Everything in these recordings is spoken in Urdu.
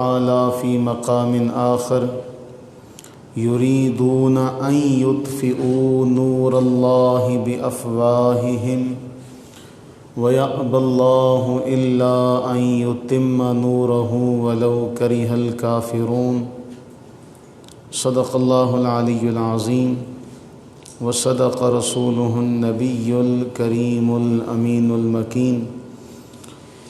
تعالى في مقام آخر يريدون أن يطفئوا نور الله بأفواههم ويأبى الله إلا أن يتم نوره ولو كره الكافرون. صدق الله العلي العظيم وصدق رسوله النبي الكريم الأمين المكين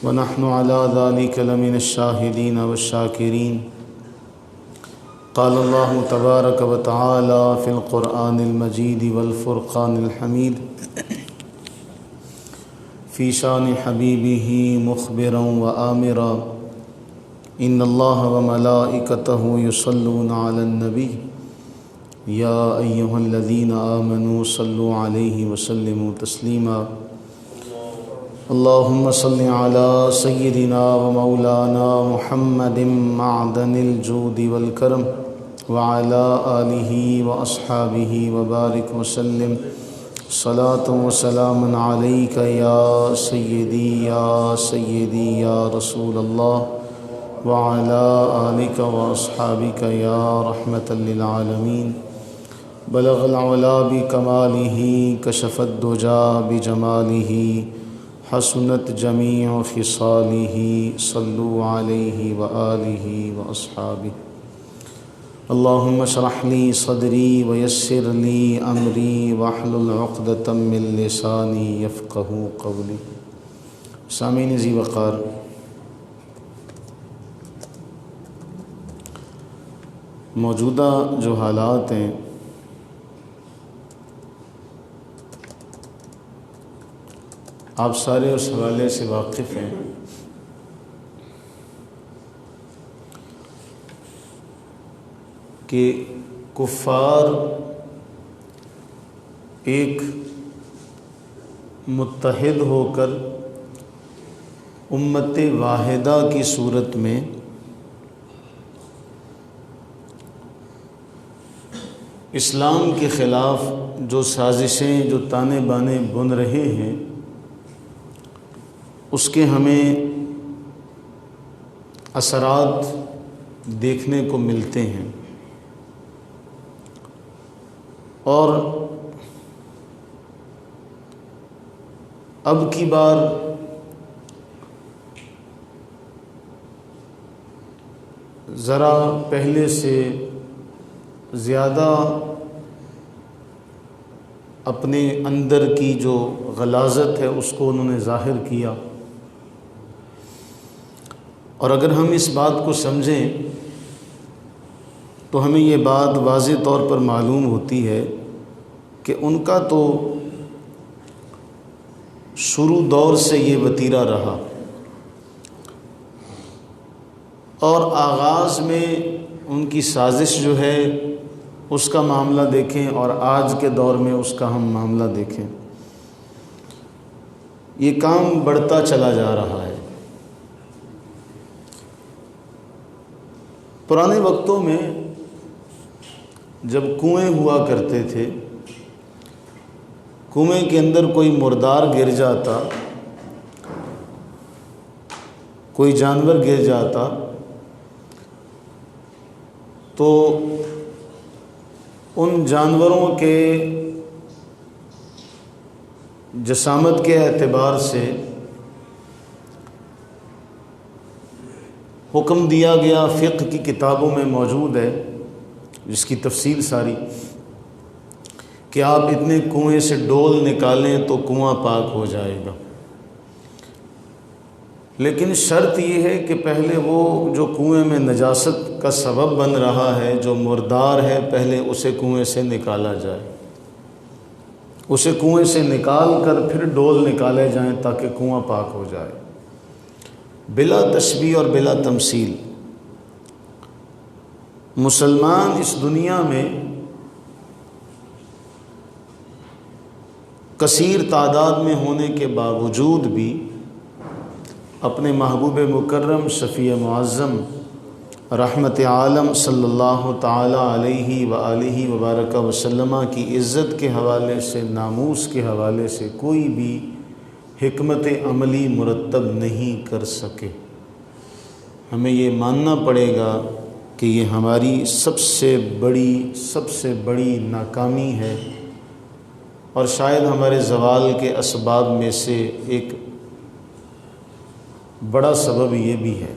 ونحن على ذلك لمن الشاهدين والشاكرين. قال الله تبارك وتعالى في القرآن المجيد والفرقان الحميد في شان حبيبه مخبرا وآمرا إن الله وملائكته يصلون على النبي يا أيها الذين آمنوا صلوا عليه وسلموا تسليما. اللهم صل على سيدنا ومولانا محمد معدن الجود والكرم وعلى آله وأصحابه وبارك وسلم صلاة وسلام عليك يا سيدي يا سيدي يا رسول الله وعلى آلك وأصحابك يا رحمة للعالمين. بلغ العلا بكماله كشف الدجى بجماله حسنت جميع خصاله صلوا عليه وآله وأصحابه. اللهم اشرح لي صدري ويسر لي أمري واحلل عقدة من لساني يفقهوا قولي. سامعین ذی وقار، موجودہ جو حالات ہیں آپ سارے اس حوالے سے واقف ہیں کہ کفار ایک متحد ہو کر امت واحدہ کی صورت میں اسلام کے خلاف جو سازشیں جو تانے بانے بن رہے ہیں اس کے ہمیں اثرات دیکھنے کو ملتے ہیں، اور اب کی بار ذرا پہلے سے زیادہ اپنے اندر کی جو غلاظت ہے اس کو انہوں نے ظاہر کیا. اور اگر ہم اس بات کو سمجھیں تو ہمیں یہ بات واضح طور پر معلوم ہوتی ہے کہ ان کا تو شروع دور سے یہ وتیرہ رہا، اور آغاز میں ان کی سازش جو ہے اس کا معاملہ دیکھیں اور آج کے دور میں اس کا ہم معاملہ دیکھیں، یہ کام بڑھتا چلا جا رہا ہے. پرانے وقتوں میں جب کنویں ہوا کرتے تھے، کنویں کے اندر کوئی مردار گر جاتا، کوئی جانور گر جاتا تو ان جانوروں کے جسامت کے اعتبار سے حکم دیا گیا، فقہ کی کتابوں میں موجود ہے جس کی تفصیل ساری، کہ آپ اتنے کنویں سے ڈول نکالیں تو کنواں پاک ہو جائے گا. لیکن شرط یہ ہے کہ پہلے وہ جو کنویں میں نجاست کا سبب بن رہا ہے، جو مردار ہے، پہلے اسے کنویں سے نکالا جائے، اسے کنویں سے نکال کر پھر ڈول نکالے جائیں تاکہ کنواں پاک ہو جائے، بلا تشبیہ اور بلا تمثیل. مسلمان اس دنیا میں کثیر تعداد میں ہونے کے باوجود بھی اپنے محبوب مکرم شفیع معظم رحمت عالم صلی اللہ تعالی علیہ وآلہ وبارک وسلم کی عزت کے حوالے سے، ناموس کے حوالے سے کوئی بھی حکمت عملی مرتب نہیں کر سکے. ہمیں یہ ماننا پڑے گا کہ یہ ہماری سب سے بڑی ناکامی ہے، اور شاید ہمارے زوال کے اسباب میں سے ایک بڑا سبب یہ بھی ہے۔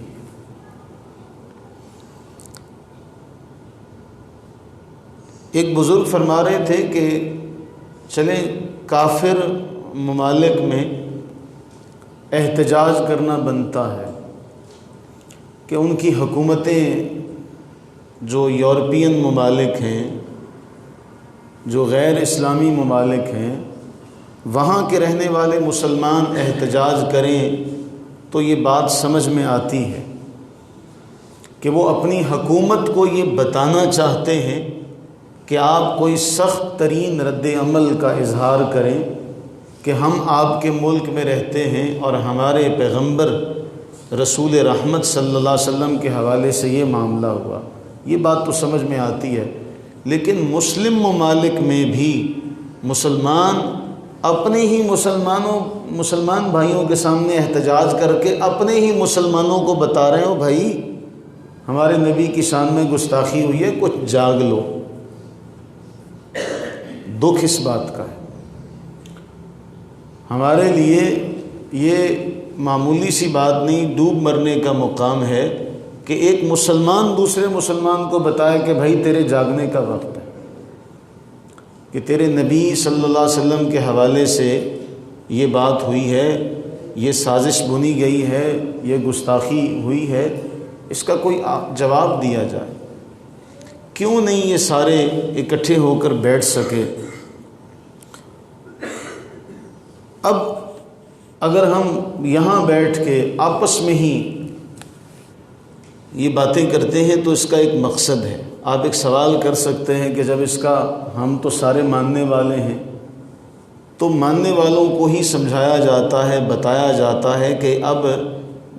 ایک بزرگ فرما رہے تھے کہ چلیں کافر ممالک میں احتجاج کرنا بنتا ہے کہ ان کی حکومتیں جو یورپین ممالک ہیں، جو غیر اسلامی ممالک ہیں، وہاں کے رہنے والے مسلمان احتجاج کریں تو یہ بات سمجھ میں آتی ہے کہ وہ اپنی حکومت کو یہ بتانا چاہتے ہیں کہ آپ کوئی سخت ترین رد عمل کا اظہار کریں کہ ہم آپ کے ملک میں رہتے ہیں اور ہمارے پیغمبر رسول رحمت صلی اللہ علیہ وسلم کے حوالے سے یہ معاملہ ہوا۔ یہ بات تو سمجھ میں آتی ہے، لیکن مسلم ممالک میں بھی مسلمان اپنے ہی مسلمان بھائیوں کے سامنے احتجاج کر کے اپنے ہی مسلمانوں کو بتا رہے ہو بھائی ہمارے نبی کی شان میں گستاخی ہوئی ہے، کچھ جاگ لو۔ دکھ اس بات کا ہے۔ ہمارے لیے یہ معمولی سی بات نہیں، ڈوب مرنے کا مقام ہے کہ ایک مسلمان دوسرے مسلمان کو بتائے کہ بھائی تیرے جاگنے کا وقت ہے، کہ تیرے نبی صلی اللہ علیہ وسلم کے حوالے سے یہ بات ہوئی ہے، یہ سازش بنی گئی ہے، یہ گستاخی ہوئی ہے، اس کا کوئی جواب دیا جائے۔ کیوں نہیں یہ سارے اکٹھے ہو کر بیٹھ سکے؟ اب اگر ہم یہاں بیٹھ کے آپس میں ہی یہ باتیں کرتے ہیں تو اس کا ایک مقصد ہے۔ آپ ایک سوال کر سکتے ہیں کہ جب اس کا ہم تو سارے ماننے والے ہیں تو ماننے والوں کو ہی سمجھایا جاتا ہے، بتایا جاتا ہے کہ اب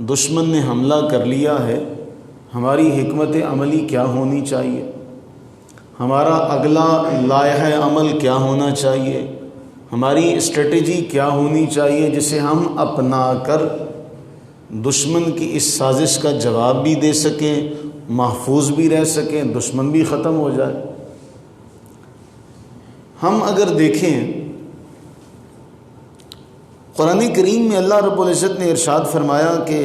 دشمن نے حملہ کر لیا ہے، ہماری حکمت عملی کیا ہونی چاہیے، ہمارا اگلا لائحہ عمل کیا ہونا چاہیے، ہماری اسٹریٹجی کیا ہونی چاہیے جسے ہم اپنا کر دشمن کی اس سازش کا جواب بھی دے سکیں، محفوظ بھی رہ سکیں، دشمن بھی ختم ہو جائے۔ ہم اگر دیکھیں قرآن کریم میں اللہ رب العزت نے ارشاد فرمایا کہ،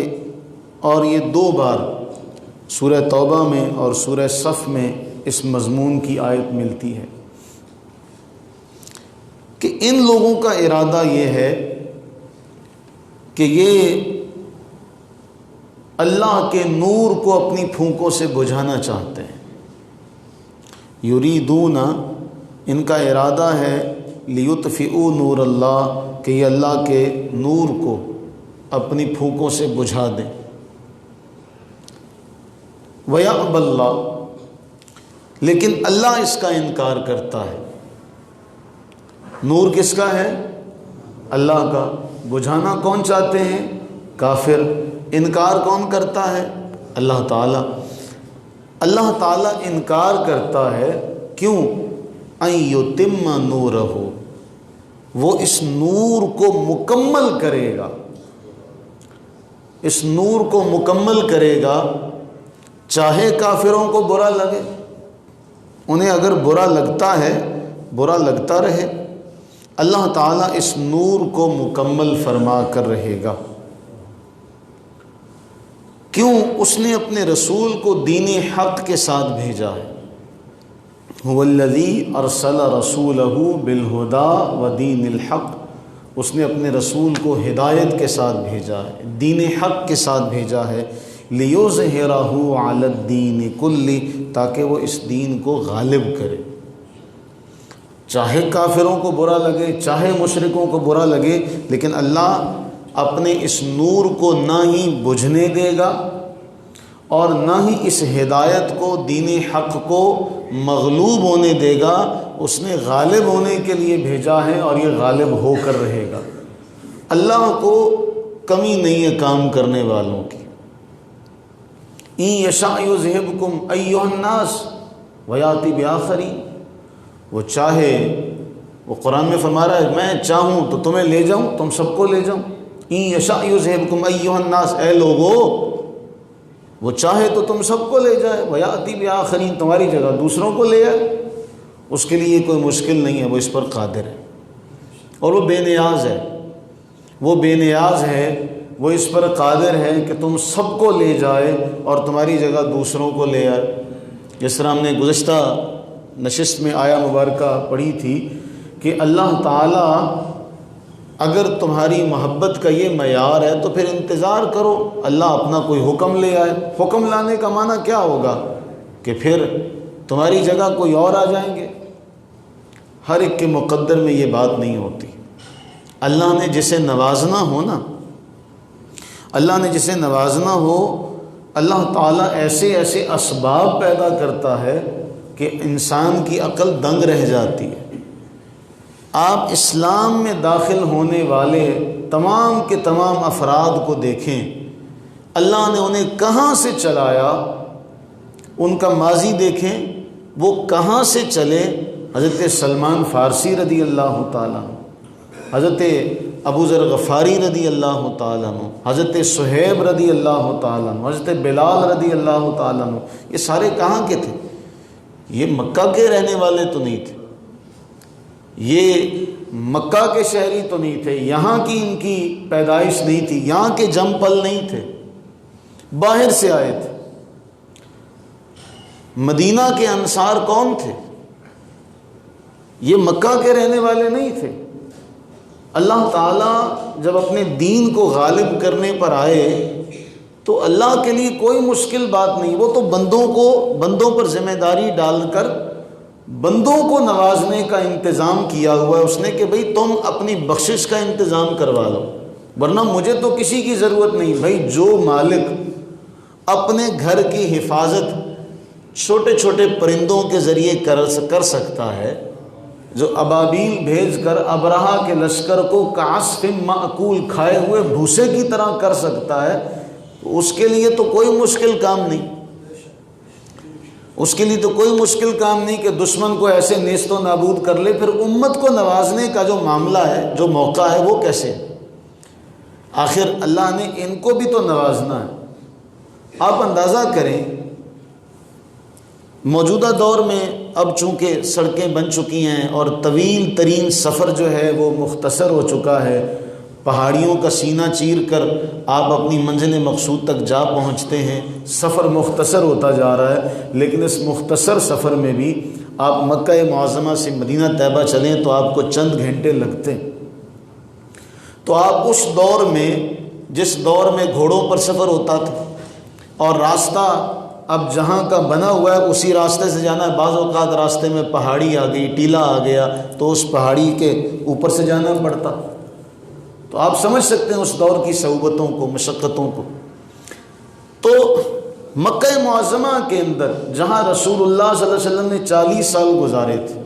اور یہ 2 بار سورہ توبہ میں اور سورہ صف میں اس مضمون کی آیت ملتی ہے کہ ان لوگوں کا ارادہ یہ ہے کہ یہ اللہ کے نور کو اپنی پھونکوں سے بجھانا چاہتے ہیں۔ یریدون، ان کا ارادہ ہے لیطفئوا نور اللہ، کہ یہ اللہ کے نور کو اپنی پھونکوں سے بجھا دیں۔ وَيَأْبَى اللَّهُ، لیکن اللہ اس کا انکار کرتا ہے۔ نور کس کا ہے؟ اللہ کا۔ بجھانا کون چاہتے ہیں؟ کافر۔ انکار کون کرتا ہے؟ اللہ تعالیٰ۔ اللہ تعالیٰ انکار کرتا ہے، کیوں؟ أَن يُتِمَّ نُورَهُ، وہ اس نور کو مکمل کرے گا، اس نور کو مکمل کرے گا، چاہے کافروں کو برا لگے، انہیں اگر برا لگتا ہے برا لگتا رہے، اللہ تعالیٰ اس نور کو مکمل فرما کر رہے گا۔ کیوں؟ اس نے اپنے رسول کو دین حق کے ساتھ بھیجا ہے۔ هو الذی ارسل رسولہ بالہدی ودین الحق، اس نے اپنے رسول کو ہدایت کے ساتھ بھیجا ہے، دین حق کے ساتھ بھیجا ہے، لیظہرہ علی الدین کلہ، تاکہ وہ اس دین کو غالب کرے، چاہے کافروں کو برا لگے، چاہے مشرکوں کو برا لگے، لیکن اللہ اپنے اس نور کو نہ ہی بجھنے دے گا اور نہ ہی اس ہدایت کو، دین حق کو مغلوب ہونے دے گا۔ اس نے غالب ہونے کے لیے بھیجا ہے اور یہ غالب ہو کر رہے گا۔ اللہ کو کمی نہیں ہے کام کرنے والوں کی۔ ان یشاء یذہبکم ایھا الناس ویاتی بآخرین، وہ چاہے، وہ قرآن میں فرما رہا ہے میں چاہوں تو تمہیں لے جاؤں، تم سب کو لے جاؤں۔ ان یشاء یذہبکم ایھا الناس، اے لوگو وہ چاہے تو تم سب کو لے جائے، وَيَأْتِ بِآخَرِينَ، تمہاری جگہ دوسروں کو لے آئے، اس کے لیے کوئی مشکل نہیں ہے، وہ اس پر قادر ہے اور وہ بے نیاز ہے، وہ بے نیاز ہے، وہ اس پر قادر ہے کہ تم سب کو لے جائے اور تمہاری جگہ دوسروں کو لے آئے۔ جس طرح ہم نے گزشتہ نشست میں آیا مبارکہ پڑھی تھی کہ اللہ تعالیٰ اگر تمہاری محبت کا یہ معیار ہے تو پھر انتظار کرو، اللہ اپنا کوئی حکم لے آئے۔ حکم لانے کا معنی کیا ہوگا؟ کہ پھر تمہاری جگہ کوئی اور آ جائیں گے۔ ہر ایک کے مقدر میں یہ بات نہیں ہوتی۔ اللہ نے جسے نوازنا ہو نا، اللہ نے جسے نوازنا ہو، اللہ تعالیٰ ایسے ایسے اسباب پیدا کرتا ہے کہ انسان کی عقل دنگ رہ جاتی ہے۔ آپ اسلام میں داخل ہونے والے تمام کے تمام افراد کو دیکھیں، اللہ نے انہیں کہاں سے چلایا، ان کا ماضی دیکھیں وہ کہاں سے چلے۔ حضرت سلمان فارسی رضی اللہ تعالیٰ عنہ، حضرت ابو ذر غفاری رضی اللہ تعالیٰ عنہ، حضرت صہیب رضی اللہ تعالیٰ عنہ، حضرت بلال رضی اللہ تعالیٰ عنہ، یہ سارے کہاں کے تھے؟ یہ مکہ کے رہنے والے تو نہیں تھے، یہ مکہ کے شہری تو نہیں تھے، یہاں کی ان کی پیدائش نہیں تھی، یہاں کے جم پل نہیں تھے، باہر سے آئے تھے۔ مدینہ کے انصار کون تھے؟ یہ مکہ کے رہنے والے نہیں تھے۔ اللہ تعالیٰ جب اپنے دین کو غالب کرنے پر آئے تو اللہ کے لیے کوئی مشکل بات نہیں، وہ تو بندوں پر ذمہ داری ڈال کر بندوں کو نوازنے کا انتظام کیا ہوا ہے اس نے کہ بھئی تم اپنی بخشش کا انتظام کروا لو، ورنہ مجھے تو کسی کی ضرورت نہیں۔ بھئی جو مالک اپنے گھر کی حفاظت چھوٹے چھوٹے پرندوں کے ذریعے کر سکتا ہے، جو ابابیل بھیج کر ابرہا کے لشکر کو کعصف مأکول کھائے ہوئے بھوسے کی طرح کر سکتا ہے، تو اس کے لیے تو کوئی مشکل کام نہیں، اس کے لیے تو کوئی مشکل کام نہیں کہ دشمن کو ایسے نیست و نابود کر لے۔ پھر امت کو نوازنے کا جو معاملہ ہے، جو موقع ہے، وہ کیسے؟ آخر اللہ نے ان کو بھی تو نوازنا ہے۔ آپ اندازہ کریں موجودہ دور میں اب چونکہ سڑکیں بن چکی ہیں اور طویل ترین سفر جو ہے وہ مختصر ہو چکا ہے، پہاڑیوں کا سینہ چیر کر آپ اپنی منزل مقصود تک جا پہنچتے ہیں، سفر مختصر ہوتا جا رہا ہے، لیکن اس مختصر سفر میں بھی آپ مکہ معظمہ سے مدینہ طیبہ چلیں تو آپ کو چند گھنٹے لگتے ہیں۔ تو آپ اس دور میں، جس دور میں گھوڑوں پر سفر ہوتا تھا اور راستہ اب جہاں کا بنا ہوا ہے اسی راستے سے جانا ہے، بعض اوقات راستے میں پہاڑی آ گئی، ٹیلا آ گیا تو اس پہاڑی کے اوپر سے جانا پڑتا۔ تو آپ سمجھ سکتے ہیں اس دور کی صعوبتوں کو، مشقتوں کو۔ تو مکہ معظمہ کے اندر جہاں رسول اللہ صلی اللہ علیہ وسلم نے 40 سال گزارے تھے،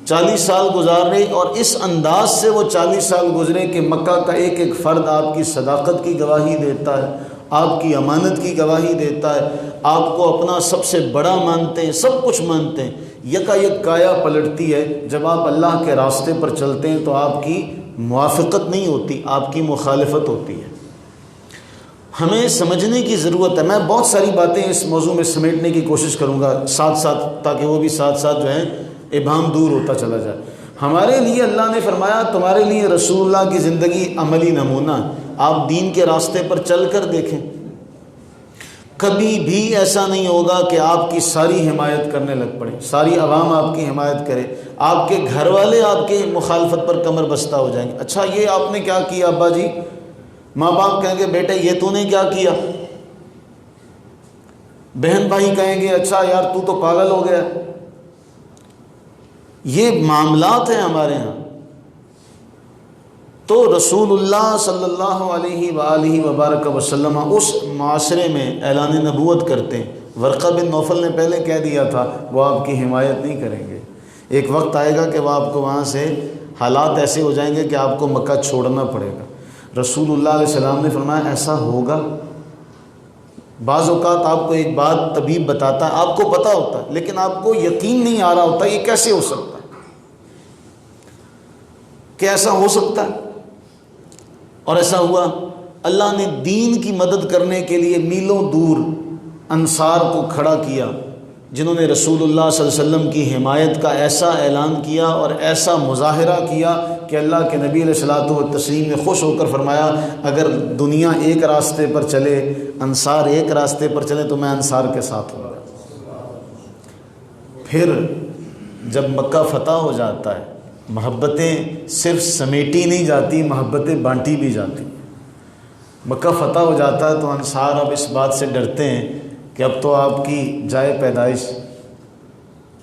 40 سال گزارے، اور اس انداز سے وہ 40 سال گزرے کہ مکہ کا ایک ایک فرد آپ کی صداقت کی گواہی دیتا ہے، آپ کی امانت کی گواہی دیتا ہے، آپ کو اپنا سب سے بڑا مانتے ہیں، سب کچھ مانتے ہیں۔ یکا یک کایا پلٹتی ہے جب آپ اللہ کے راستے پر چلتے ہیں تو آپ کی موافقت نہیں ہوتی، آپ کی مخالفت ہوتی ہے۔ ہمیں سمجھنے کی ضرورت ہے۔ میں بہت ساری باتیں اس موضوع میں سمیٹنے کی کوشش کروں گا ساتھ ساتھ، تاکہ وہ بھی ساتھ ساتھ جو ہے ابہام دور ہوتا چلا جائے۔ ہمارے لیے اللہ نے فرمایا تمہارے لیے رسول اللہ کی زندگی عملی نمونہ، آپ دین کے راستے پر چل کر دیکھیں، کبھی بھی ایسا نہیں ہوگا کہ آپ کی ساری حمایت کرنے لگ پڑے، ساری عوام آپ کی حمایت کرے، آپ کے گھر والے آپ کے مخالفت پر کمر بستہ ہو جائیں گے۔ اچھا یہ آپ نے کیا کیا ابا جی؟ ماں باپ کہیں گے بیٹے یہ تو نے کیا کیا؟ بہن بھائی کہیں گے اچھا یار تو پاگل ہو گیا۔ یہ معاملات ہیں ہمارے ہاں۔ تو رسول اللہ صلی اللہ علیہ وآلہ وبارک وسلم اس معاشرے میں اعلان نبوت کرتے ہیں۔ ورقہ بن نوفل نے پہلے کہہ دیا تھا وہ آپ کی حمایت نہیں کریں گے، ایک وقت آئے گا کہ وہ آپ کو وہاں سے حالات ایسے ہو جائیں گے کہ آپ کو مکہ چھوڑنا پڑے گا۔ رسول اللہ علیہ السلام نے فرمایا ایسا ہوگا۔ بعض اوقات آپ کو ایک بات طبیب بتاتا ہے، آپ کو پتہ ہوتا ہے لیکن آپ کو یقین نہیں آ رہا ہوتا یہ کیسے ہو سکتا ہے، کہ ایسا ہو سکتا ہے، اور ایسا ہوا۔ اللہ نے دین کی مدد کرنے کے لیے میلوں دور انصار کو کھڑا کیا، جنہوں نے رسول اللہ صلی اللہ علیہ وسلم کی حمایت کا ایسا اعلان کیا اور ایسا مظاہرہ کیا کہ اللہ کے نبی علیہ الصلوۃ والتسلیم نے خوش ہو کر فرمایا اگر دنیا ایک راستے پر چلے، انصار ایک راستے پر چلے تو میں انصار کے ساتھ ہوں گا۔ پھر جب مکہ فتح ہو جاتا ہے، محبتیں صرف سمیٹی نہیں جاتی، محبتیں بانٹی بھی جاتی۔ مکہ فتح ہو جاتا ہے تو انصار اب اس بات سے ڈرتے ہیں کہ اب تو آپ کی جائے پیدائش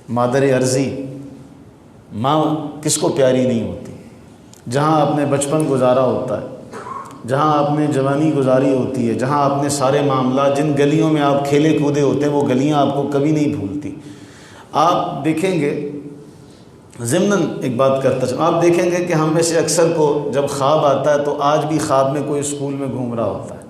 مادر ارضی ماں کس کو پیاری نہیں ہوتی، جہاں آپ نے بچپن گزارا ہوتا ہے، جہاں آپ نے جوانی گزاری ہوتی ہے، جہاں آپ نے سارے معاملات، جن گلیوں میں آپ کھیلے کودے ہوتے ہیں وہ گلیاں آپ کو کبھی نہیں بھولتی۔ آپ دیکھیں گے، ضمناً ایک بات کرتا چلوں، آپ دیکھیں گے کہ ہم میں سے اکثر کو جب خواب آتا ہے تو آج بھی خواب میں کوئی اسکول میں گھوم رہا ہوتا ہے،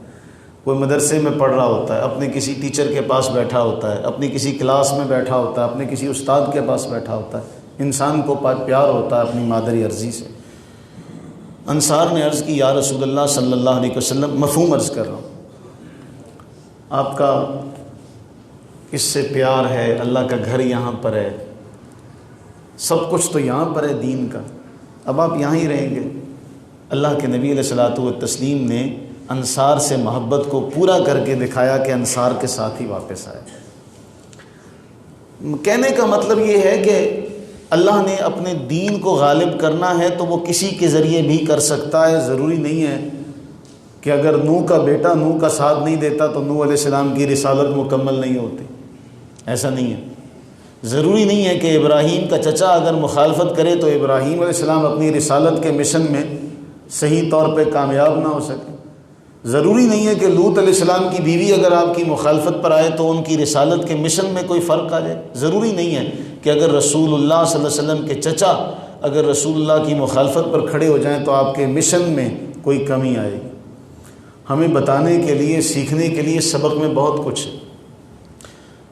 کوئی مدرسے میں پڑھ رہا ہوتا ہے، اپنے کسی ٹیچر کے پاس بیٹھا ہوتا ہے، اپنی کسی کلاس میں بیٹھا ہوتا ہے، اپنے کسی استاد کے پاس بیٹھا ہوتا ہے۔ انسان کو پیار ہوتا ہے اپنی مادری ارضی سے۔ انصار نے عرض کی یا رسول اللہ صلی اللہ علیہ وسلم، مفہوم عرض کر رہا ہوں، آپ کا اس سے پیار ہے، اللہ کا گھر یہاں پر ہے، سب کچھ تو یہاں پر ہے دین کا، اب آپ یہاں ہی رہیں گے؟ اللہ کے نبی علیہ الصلوۃ والتسلیم نے انصار سے محبت کو پورا کر کے دکھایا کہ انصار کے ساتھ ہی واپس آئے۔ کہنے کا مطلب یہ ہے کہ اللہ نے اپنے دین کو غالب کرنا ہے تو وہ کسی کے ذریعے بھی کر سکتا ہے۔ ضروری نہیں ہے کہ اگر نوح کا بیٹا نوح کا ساتھ نہیں دیتا تو نوح علیہ السلام کی رسالت مکمل نہیں ہوتی، ایسا نہیں ہے۔ ضروری نہیں ہے کہ ابراہیم کا چچا اگر مخالفت کرے تو ابراہیم علیہ السلام اپنی رسالت کے مشن میں صحیح طور پہ کامیاب نہ ہو سکے۔ ضروری نہیں ہے کہ لوط علیہ السلام کی بیوی اگر آپ کی مخالفت پر آئے تو ان کی رسالت کے مشن میں کوئی فرق آ جائے۔ ضروری نہیں ہے کہ اگر رسول اللہ صلی اللہ علیہ وسلم کے چچا اگر رسول اللہ کی مخالفت پر کھڑے ہو جائیں تو آپ کے مشن میں کوئی کمی آئے گی۔ ہمیں بتانے کے لیے، سیکھنے کے لیے سبق میں بہت کچھ ہے۔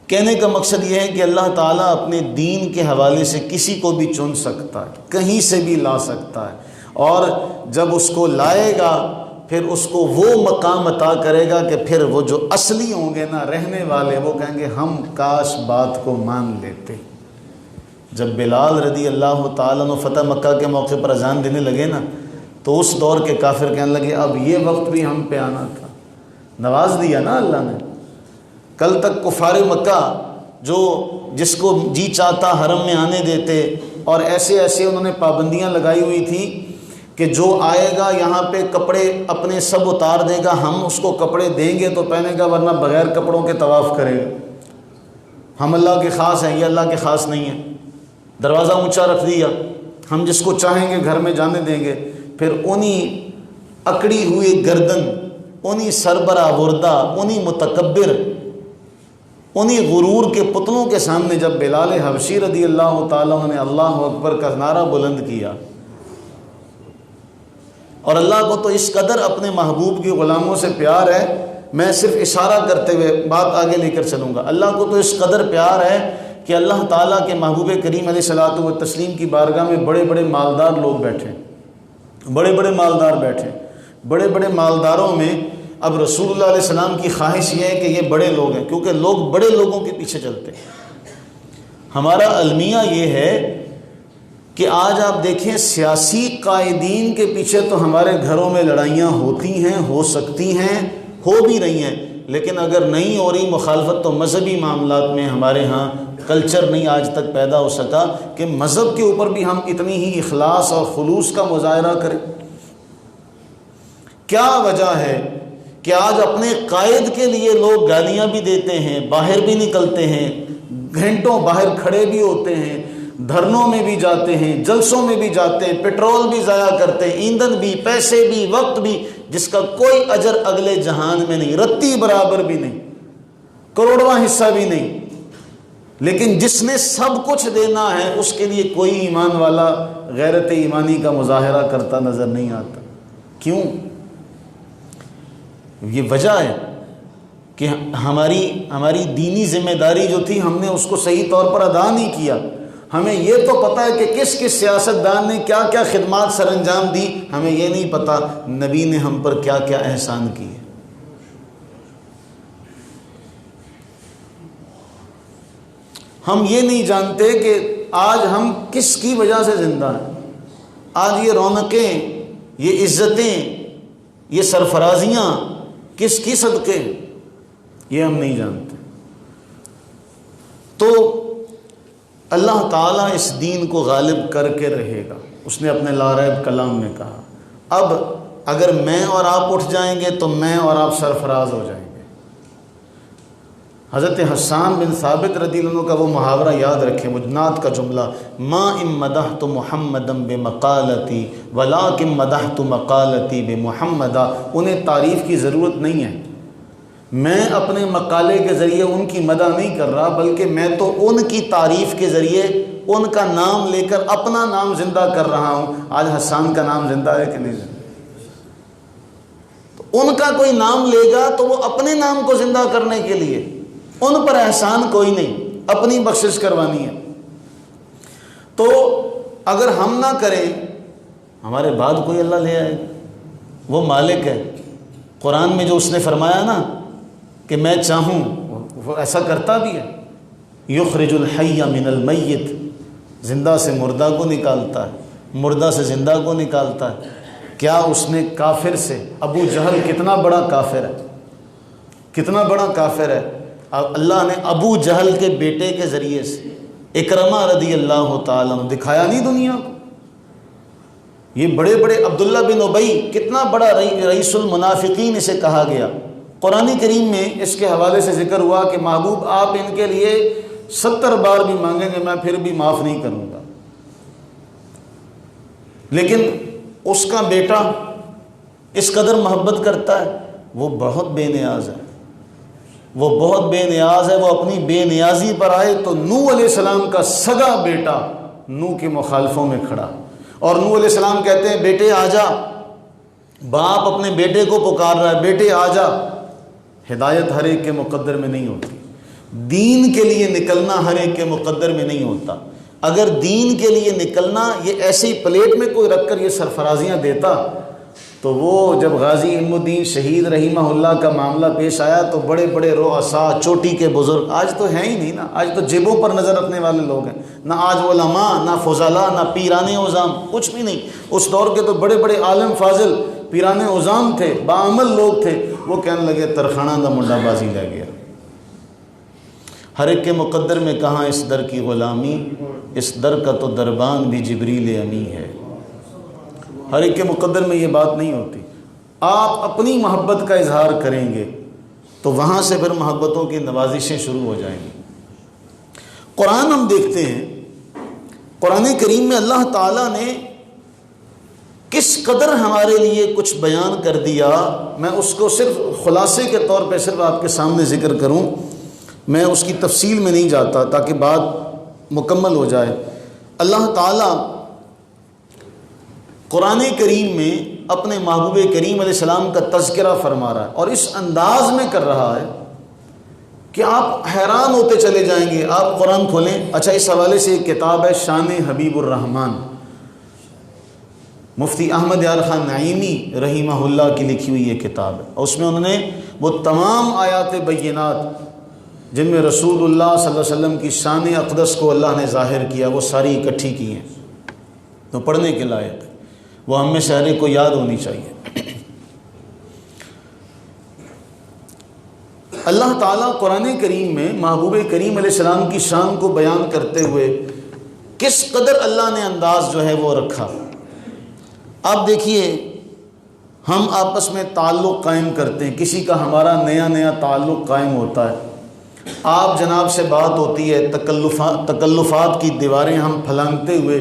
کہنے کا مقصد یہ ہے کہ اللہ تعالیٰ اپنے دین کے حوالے سے کسی کو بھی چن سکتا ہے، کہیں سے بھی لا سکتا ہے، اور جب اس کو لائے گا پھر اس کو وہ مقام عطا کرے گا کہ پھر وہ جو اصلی ہوں گے نا رہنے والے، وہ کہیں گے ہم کاش بات کو مان لیتے۔ جب بلال رضی اللہ تعالیٰ عنہ فتح مکہ کے موقع پر اذان دینے لگے نا تو اس دور کے کافر کہنے لگے اب یہ وقت بھی ہم پہ آنا تھا۔ نواز دیا نا اللہ نے۔ کل تک کفار مکہ جو جس کو جی چاہتا حرم میں آنے دیتے، اور ایسے ایسے انہوں نے پابندیاں لگائی ہوئی تھی کہ جو آئے گا یہاں پہ کپڑے اپنے سب اتار دے گا، ہم اس کو کپڑے دیں گے تو پہنے گا، ورنہ بغیر کپڑوں کے طواف کرے گا۔ ہم اللہ کے خاص ہیں، یہ اللہ کے خاص نہیں ہیں۔ دروازہ اونچا رکھ دیا، ہم جس کو چاہیں گے گھر میں جانے دیں گے۔ پھر انہی اکڑی ہوئی گردن، انہی سربراہ انہی متکبر، انہی غرور کے پتلوں کے سامنے جب بلال حبشی رضی اللہ تعالیٰ عنہ نے اللہ اکبر کا نعرہ بلند کیا، اور اللہ کو تو اس قدر اپنے محبوب کی غلاموں سے پیار ہے، میں صرف اشارہ کرتے ہوئے بات آگے لے کر چلوں گا۔ اللہ کو تو اس قدر پیار ہے کہ اللہ تعالیٰ کے محبوب کریم علیہ الصلوۃ والتسلیم کی بارگاہ میں بڑے بڑے مالدار لوگ بیٹھے، بڑے بڑے مالدار بیٹھے۔ بڑے بڑے مالداروں میں اب رسول اللہ علیہ السلام کی خواہش یہ ہے کہ یہ بڑے لوگ ہیں، کیونکہ لوگ بڑے لوگوں کے پیچھے چلتے ہیں۔ ہمارا المیہ یہ ہے کہ آج آپ دیکھیں سیاسی قائدین کے پیچھے تو ہمارے گھروں میں لڑائیاں ہوتی ہیں، ہو سکتی ہیں، ہو بھی رہی ہیں، لیکن اگر نہیں ہو رہی مخالفت تو مذہبی معاملات میں ہمارے ہاں کلچر نہیں آج تک پیدا ہو سکا کہ مذہب کے اوپر بھی ہم اتنی ہی اخلاص اور خلوص کا مظاہرہ کریں۔ کیا وجہ ہے کہ آج اپنے قائد کے لیے لوگ گالیاں بھی دیتے ہیں، باہر بھی نکلتے ہیں، گھنٹوں باہر کھڑے بھی ہوتے ہیں، دھرنوں میں بھی جاتے ہیں، جلسوں میں بھی جاتے ہیں، پیٹرول بھی ضائع کرتے ہیں، ایندھن بھی، پیسے بھی، وقت بھی، جس کا کوئی اجر اگلے جہان میں نہیں، رتی برابر بھی نہیں، کروڑواں حصہ بھی نہیں۔ لیکن جس نے سب کچھ دینا ہے اس کے لیے کوئی ایمان والا غیرت ایمانی کا مظاہرہ کرتا نظر نہیں آتا۔ کیوں؟ یہ وجہ ہے کہ ہماری دینی ذمہ داری جو تھی ہم نے اس کو صحیح طور پر ادا نہیں کیا۔ ہمیں یہ تو پتہ ہے کہ کس کس سیاستدان نے کیا کیا خدمات سر انجام دی، ہمیں یہ نہیں پتہ نبی نے ہم پر کیا کیا احسان کیے۔ ہم یہ نہیں جانتے کہ آج ہم کس کی وجہ سے زندہ ہیں، آج یہ رونقیں، یہ عزتیں، یہ سرفرازیاں کس کی صدقے، یہ ہم نہیں جانتے۔ تو اللہ تعالیٰ اس دین کو غالب کر کے رہے گا، اس نے اپنے لا ریب کلام میں کہا۔ اب اگر میں اور آپ اٹھ جائیں گے تو میں اور آپ سرفراز ہو جائیں گے۔ حضرت حسان بن ثابت رضی اللہ عنہ کا وہ محاورہ یاد رکھیں، مجنات کا جملہ، ما ام مدحت محمدا بمقالتی ولکن مدحت مقالتی بمحمدا۔ انہیں تعریف کی ضرورت نہیں ہے، میں اپنے مقالے کے ذریعے ان کی مدح نہیں کر رہا، بلکہ میں تو ان کی تعریف کے ذریعے ان کا نام لے کر اپنا نام زندہ کر رہا ہوں۔ آج حسان کا نام زندہ ہے کہ نہیں زندہ؟ تو ان کا کوئی نام لے گا تو وہ اپنے نام کو زندہ کرنے کے لیے، ان پر احسان کوئی نہیں، اپنی بخشش کروانی ہے۔ تو اگر ہم نہ کریں ہمارے بعد کوئی اللہ لے آئے گا، وہ مالک ہے۔ قرآن میں جو اس نے فرمایا نا کہ میں چاہوں، وہ ایسا کرتا بھی ہے۔ یخرج الحی من المیت، زندہ سے مردہ کو نکالتا ہے، مردہ سے زندہ کو نکالتا ہے۔ کیا اس نے کافر سے، ابو جہل کتنا بڑا کافر ہے، کتنا بڑا کافر ہے، اللہ نے ابو جہل کے بیٹے کے ذریعے سے اکرمہ رضی اللہ تعالیٰ عنہ دکھایا نہیں دنیا کو۔ یہ بڑے بڑے عبداللہ بن ابی کتنا بڑا رئیس المنافقین اسے کہا گیا۔ قرآن کریم میں اس کے حوالے سے ذکر ہوا کہ محبوب آپ ان کے لیے 70 بار بھی مانگیں گے میں پھر بھی معاف نہیں کروں گا، لیکن اس کا بیٹا اس قدر محبت کرتا ہے، وہ بہت بے نیاز ہے، وہ بہت بے نیاز ہے۔ وہ اپنی بے نیازی پر آئے تو نوح علیہ السلام کا سگا بیٹا نوح کے مخالفوں میں کھڑا، اور نوح علیہ السلام کہتے ہیں بیٹے آ جا، باپ اپنے بیٹے کو پکار رہا ہے، بیٹے آ جا۔ ہدایت ہر ایک کے مقدر میں نہیں ہوتی، دین کے لیے نکلنا ہر ایک کے مقدر میں نہیں ہوتا۔ اگر دین کے لیے نکلنا یہ ایسی پلیٹ میں کوئی رکھ کر یہ سرفرازیاں دیتا تو وہ جب غازی علم الدین شہید رحمہ اللہ کا معاملہ پیش آیا تو بڑے بڑے رؤساء، چوٹی کے بزرگ، آج تو ہیں ہی نہیں نا، آج تو جیبوں پر نظر رکھنے والے لوگ ہیں، نہ آج علماء، نہ فضلاء، نہ پیران عظام، کچھ بھی نہیں۔ اس دور کے تو بڑے بڑے عالم فاضل پیران عظام تھے، باعمل لوگ تھے، وہ کہنے لگے ترخانہ دا منڈا بازی لے گیا۔ ہر ایک کے مقدر میں کہاں اس در کی غلامی، اس در کا تو دربان بھی جبریل امی ہے۔ ہر ایک کے مقدر میں یہ بات نہیں ہوتی۔ آپ اپنی محبت کا اظہار کریں گے تو وہاں سے پھر محبتوں کی نوازشیں شروع ہو جائیں گی۔ قرآن ہم دیکھتے ہیں، قرآن کریم میں اللہ تعالیٰ نے کس قدر ہمارے لیے کچھ بیان کر دیا۔ میں اس کو صرف خلاصے کے طور پہ صرف آپ کے سامنے ذکر کروں، میں اس کی تفصیل میں نہیں جاتا تاکہ بات مکمل ہو جائے۔ اللہ تعالیٰ قرآن کریم میں اپنے محبوب کریم علیہ السلام کا تذکرہ فرما رہا ہے، اور اس انداز میں کر رہا ہے کہ آپ حیران ہوتے چلے جائیں گے۔ آپ قرآن کھولیں، اچھا اس حوالے سے ایک کتاب ہے شان حبیب الرحمن، مفتی احمد یار خان نعیمی رحمہ اللہ کی لکھی ہوئی یہ کتاب ہے، اور اس میں انہوں نے وہ تمام آیات بینات جن میں رسول اللہ صلی اللہ علیہ وسلم کی شان اقدس کو اللہ نے ظاہر کیا، وہ ساری اکٹھی کی ہیں، تو پڑھنے کے لائق، وہ ہم میں سے ہر ایک کو یاد ہونی چاہیے۔ اللہ تعالیٰ قرآن کریم میں محبوب کریم علیہ السلام کی شان کو بیان کرتے ہوئے کس قدر اللہ نے انداز جو ہے وہ رکھا۔ آپ دیکھیے، ہم آپس میں تعلق قائم کرتے ہیں، کسی کا ہمارا نیا نیا تعلق قائم ہوتا ہے، آپ جناب سے بات ہوتی ہے، تکلفات کی دیواریں ہم پھلانگتے ہوئے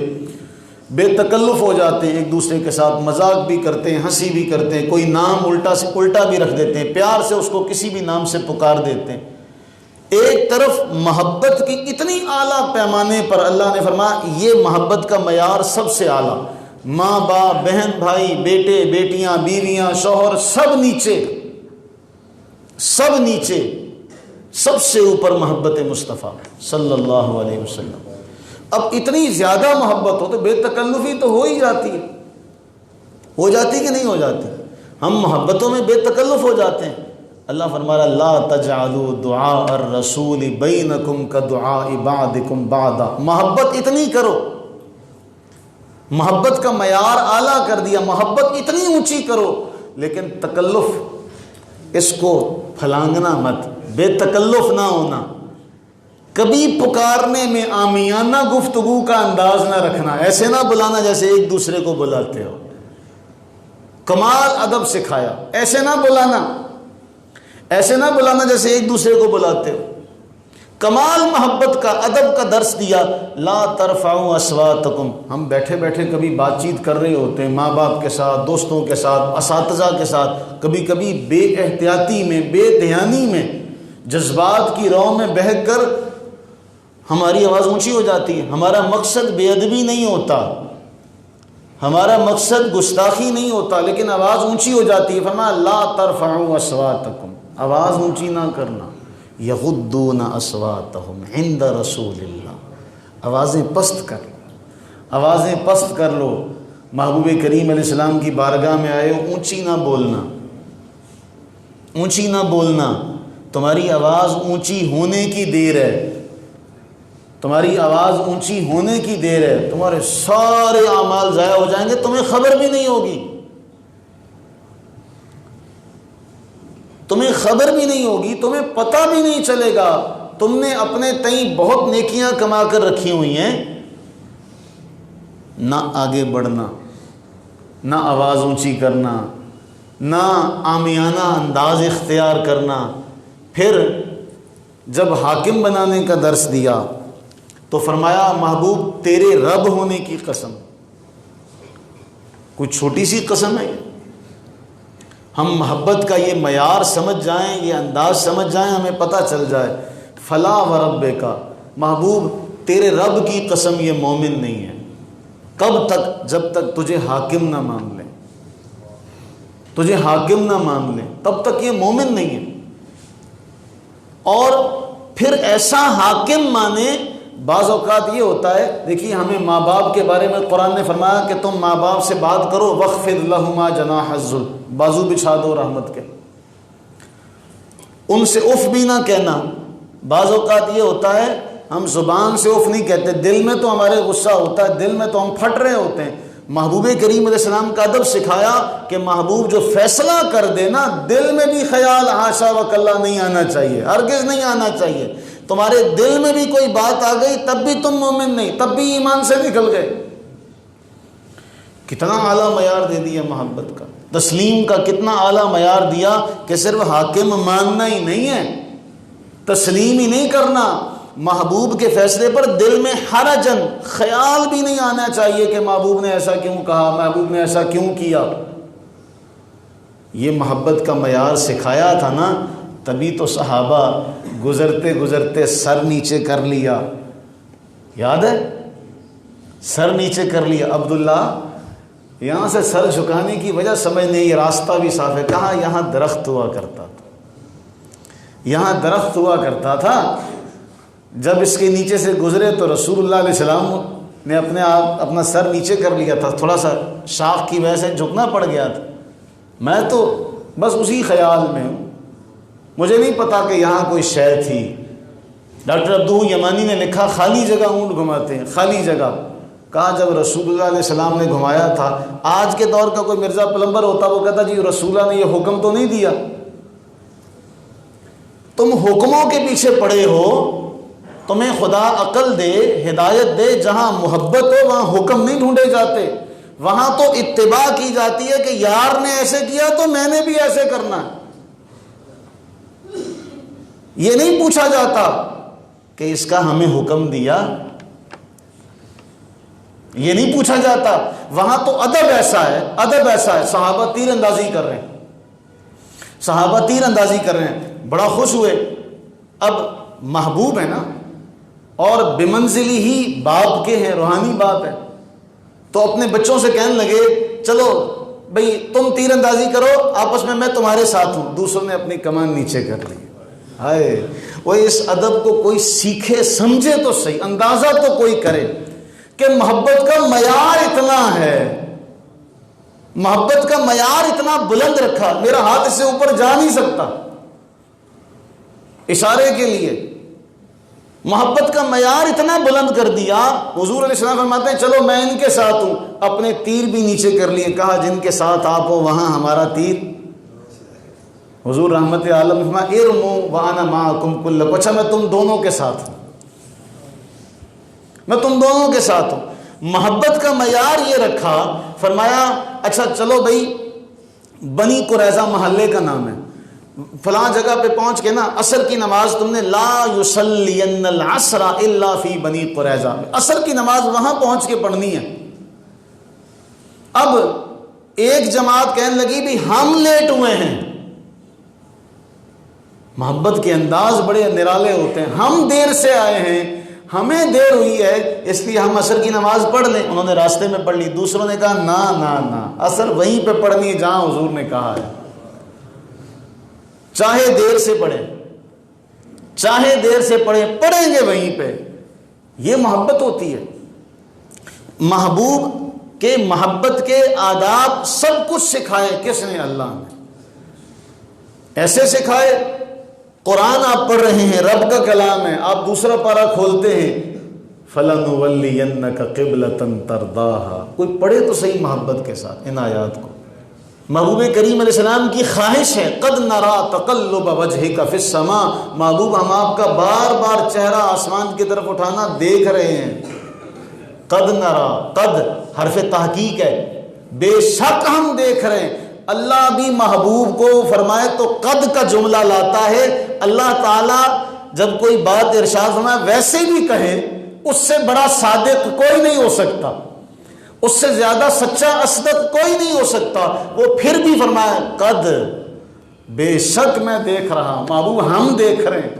بے تکلف ہو جاتے ہیں، ایک دوسرے کے ساتھ مذاق بھی کرتے ہیں، ہنسی بھی کرتے ہیں، کوئی نام الٹا بھی رکھ دیتے ہیں، پیار سے اس کو کسی بھی نام سے پکار دیتے ہیں۔ ایک طرف محبت کی اتنی اعلیٰ پیمانے پر اللہ نے فرمایا یہ محبت کا معیار سب سے اعلیٰ، ماں باپ، بہن بھائی، بیٹے بیٹیاں، بیویاں، شوہر، سب نیچے، سب سے اوپر محبت مصطفیٰ صلی اللہ علیہ وسلم۔ اب اتنی زیادہ محبت ہو تو بے تکلفی تو ہو ہی جاتی ہے، ہو جاتی کہ نہیں ہو جاتی؟ ہم محبتوں میں بے تکلف ہو جاتے ہیں۔ اللہ فرما رہا لا تجعلوا دعاء الرسول بینکم کدعاء بعضکم بعضا، محبت اتنی کرو، محبت کا معیار اعلیٰ کر دیا، محبت اتنی اونچی کرو، لیکن تکلف، اس کو پھلانگنا مت، بے تکلف نہ ہونا، کبھی پکارنے میں عامیانہ گفتگو کا انداز نہ رکھنا، ایسے نہ بلانا جیسے ایک دوسرے کو بلاتے ہو، کمال ادب سکھایا، ایسے نہ بلانا، ایسے نہ بلانا جیسے ایک دوسرے کو بلاتے ہو، کمال محبت کا، ادب کا درس دیا، لا ترفعوا اصواتکم، ہم بیٹھے بیٹھے کبھی بات چیت کر رہے ہوتے ہیں ماں باپ کے ساتھ، دوستوں کے ساتھ، اساتذہ کے ساتھ، کبھی کبھی بے احتیاطی میں، بے دھیانی میں، جذبات کی رو میں بہہ کر ہماری آواز اونچی ہو جاتی ہے۔ ہمارا مقصد بے ادبی نہیں ہوتا، ہمارا مقصد گستاخی نہیں ہوتا، لیکن آواز اونچی ہو جاتی ہے۔ فرمایا لا ترفعوا اصواتکم، آواز اونچی نہ کرنا، یغضون اصواتہم عند رسول اللہ، آوازیں پست کر لو، آوازیں پست کر لو، محبوب کریم علیہ السلام کی بارگاہ میں آئے ہو، اونچی نہ بولنا، اونچی نہ بولنا، تمہاری آواز اونچی ہونے کی دیر ہے، تمہاری آواز اونچی ہونے کی دیر ہے، تمہارے سارے اعمال ضائع ہو جائیں گے، تمہیں خبر بھی نہیں ہوگی، تمہیں خبر بھی نہیں ہوگی، تمہیں پتہ بھی نہیں چلے گا، تم نے اپنے تئیں بہت نیکیاں کما کر رکھی ہوئی ہیں، نہ آگے بڑھنا، نہ آواز اونچی کرنا، نہ عامیانہ انداز اختیار کرنا۔ پھر جب حاکم بنانے کا درس دیا تو فرمایا محبوب تیرے رب ہونے کی قسم، کوئی چھوٹی سی قسم ہے؟ ہم محبت کا یہ معیار سمجھ جائیں، یہ انداز سمجھ جائیں، ہمیں پتہ چل جائے، فلا وربک، محبوب تیرے رب کی قسم یہ مومن نہیں ہے۔ کب تک؟ جب تک تجھے حاکم نہ مان لیں، تجھے حاکم نہ مان لیں تب تک یہ مومن نہیں ہے۔ اور پھر ایسا حاکم مانے، بعض اوقات یہ ہوتا ہے، دیکھیے ہمیں ماں باپ کے بارے میں قرآن نے فرمایا کہ تم ماں باپ سے بات کرو، وَاخْفِضْ لَهُمَا جَنَاحَ الذُّلِّ، بازو بچھا دو رحمت کے، ان سے اف بھی نہ کہنا۔ بعض اوقات یہ ہوتا ہے ہم زبان سے اف نہیں کہتے، دل میں تو ہمارے غصہ ہوتا ہے، دل میں تو ہم پھٹ رہے ہوتے ہیں۔ محبوب کریم علیہ السلام کا ادب سکھایا کہ محبوب جو فیصلہ کر دے نا، دل میں بھی خیال حاشا وکلا نہیں آنا چاہیے، ہرگز نہیں آنا چاہیے۔ تمہارے دل میں بھی کوئی بات آ گئی تب بھی تم مومن نہیں، تب بھی ایمان سے نکل گئے۔ کتنا اعلیٰ معیار دے دیا محبت کا، تسلیم کا کتنا اعلیٰ معیار دیا کہ صرف حاکم ماننا ہی نہیں ہے، تسلیم ہی نہیں کرنا، محبوب کے فیصلے پر دل میں حرجن، خیال بھی نہیں آنا چاہیے کہ محبوب نے ایسا کیوں کہا، محبوب نے ایسا کیوں کیا۔ یہ محبت کا معیار سکھایا تھا نا، تبھی تو صحابہ گزرتے گزرتے سر نیچے کر لیا، یاد ہے؟ سر نیچے کر لیا۔ عبداللہ یہاں سے سر جھکانے کی وجہ سمجھ نہیں، یہ راستہ بھی صاف ہے، کہاں یہاں درخت ہوا کرتا تھا، یہاں درخت ہوا کرتا تھا، جب اس کے نیچے سے گزرے تو رسول اللہ علیہ السلام نے اپنا سر نیچے کر لیا تھا، تھوڑا سا شاخ کی وجہ سے جھکنا پڑ گیا تھا۔ میں تو بس اسی خیال میں ہوں، مجھے نہیں پتا کہ یہاں کوئی شے تھی۔ ڈاکٹر عبدو یمانی نے لکھا خالی جگہ اونٹ گھماتے ہیں، خالی جگہ، کہا جب رسول اللہ علیہ السلام نے گھمایا تھا، آج کے دور کا کوئی مرزا پلمبر ہوتا وہ کہتا جی رسول اللہ نے یہ حکم تو نہیں دیا۔ تم حکموں کے پیچھے پڑے ہو، تمہیں خدا عقل دے، ہدایت دے، جہاں محبت ہو وہاں حکم نہیں ڈھونڈے جاتے، وہاں تو اتباع کی جاتی ہے کہ یار نے ایسے کیا تو میں نے بھی ایسے کرنا ہے۔ یہ نہیں پوچھا جاتا کہ اس کا ہمیں حکم دیا، یہ نہیں پوچھا جاتا، وہاں تو ادب ایسا ہے، ادب ایسا ہے۔ صحابہ تیر اندازی کر رہے ہیں، صحابہ تیر اندازی کر رہے ہیں، بڑا خوش ہوئے۔ اب محبوب ہے نا، اور بمنزلی ہی باپ کے ہیں، روحانی باپ ہے، تو اپنے بچوں سے کہنے لگے چلو بھئی تم تیر اندازی کرو آپس میں تمہارے ساتھ ہوں۔ دوسروں نے اپنی کمان نیچے کر لی۔ ہائے وہ اس ادب کو کوئی سیکھے سمجھے تو صحیح، اندازہ تو کوئی کرے کہ محبت کا معیار اتنا ہے، محبت کا معیار اتنا بلند رکھا، میرا ہاتھ اس سے اوپر جا نہیں سکتا، اشارے کے لیے محبت کا معیار اتنا بلند کر دیا. حضور علیہ السلام فرماتے ہیں چلو میں ان کے ساتھ ہوں, اپنے تیر بھی نیچے کر لیے, کہا جن کے ساتھ آپ ہو وہاں ہمارا تیر. حضور رحمت عالم فرمایا ارموا وانا معکم کلکم, اچھا میں تم دونوں کے ساتھ ہوں, میں تم دونوں کے ساتھ ہوں. محبت کا معیار یہ رکھا, فرمایا اچھا چلو بھائی بنی قریظہ محلے کا نام ہے, فلاں جگہ پہ پہنچ کے نا عصر کی نماز تم نے لا یصلین العصر الا فی بنی قریظہ, عصر کی نماز وہاں پہنچ کے پڑھنی ہے. اب ایک جماعت کہنے لگی بھی ہم لیٹ ہوئے ہیں. محبت کے انداز بڑے نرالے ہوتے ہیں. ہم دیر سے آئے ہیں, ہمیں دیر ہوئی ہے, اس لیے ہم عصر کی نماز پڑھ لیں. انہوں نے راستے میں پڑھ لی. دوسروں نے کہا نا نا نا, عصر وہیں پہ پڑھنی ہے جہاں حضور نے کہا ہے, چاہے دیر سے پڑھیں, چاہے دیر سے پڑھیں, پڑھیں گے وہیں پہ. یہ محبت ہوتی ہے. محبوب کے محبت کے آداب سب کچھ سکھائے کس نے؟ اللہ نے. ایسے سکھائے, قرآن آپ پڑھ رہے ہیں, رب کا کلام ہے, آپ دوسرا پارہ کھولتے ہیں فَلَنُوَلِّيَنَّكَ قِبْلَةً تَرْضَاهَا, کوئی پڑھے تو صحیح محبت کے ساتھ ان آیات کو. محبوب کریم علیہ السلام کی خواہش ہے قَدْ نَرَا تَقَلُّبَ وَجْهِكَ فِي السَّمَاءِ, محبوب ہم آپ کا بار بار چہرہ آسمان کی طرف اٹھانا دیکھ رہے ہیں. قَدْ نَرَا, قَدْ حرف تحقیق ہے, بے شک ہم دیکھ رہے ہیں. اللہ بھی محبوب کو فرمائے تو قد کا جملہ لاتا ہے. اللہ تعالیٰ جب کوئی بات ارشاد فرمائے ویسے بھی کہے, اس سے بڑا صادق کوئی نہیں ہو سکتا, اس سے زیادہ سچا اصدق کوئی نہیں ہو سکتا. وہ پھر بھی فرمایا قد, بے شک میں دیکھ رہا ہوں. محبوب ہم دیکھ رہے ہیں,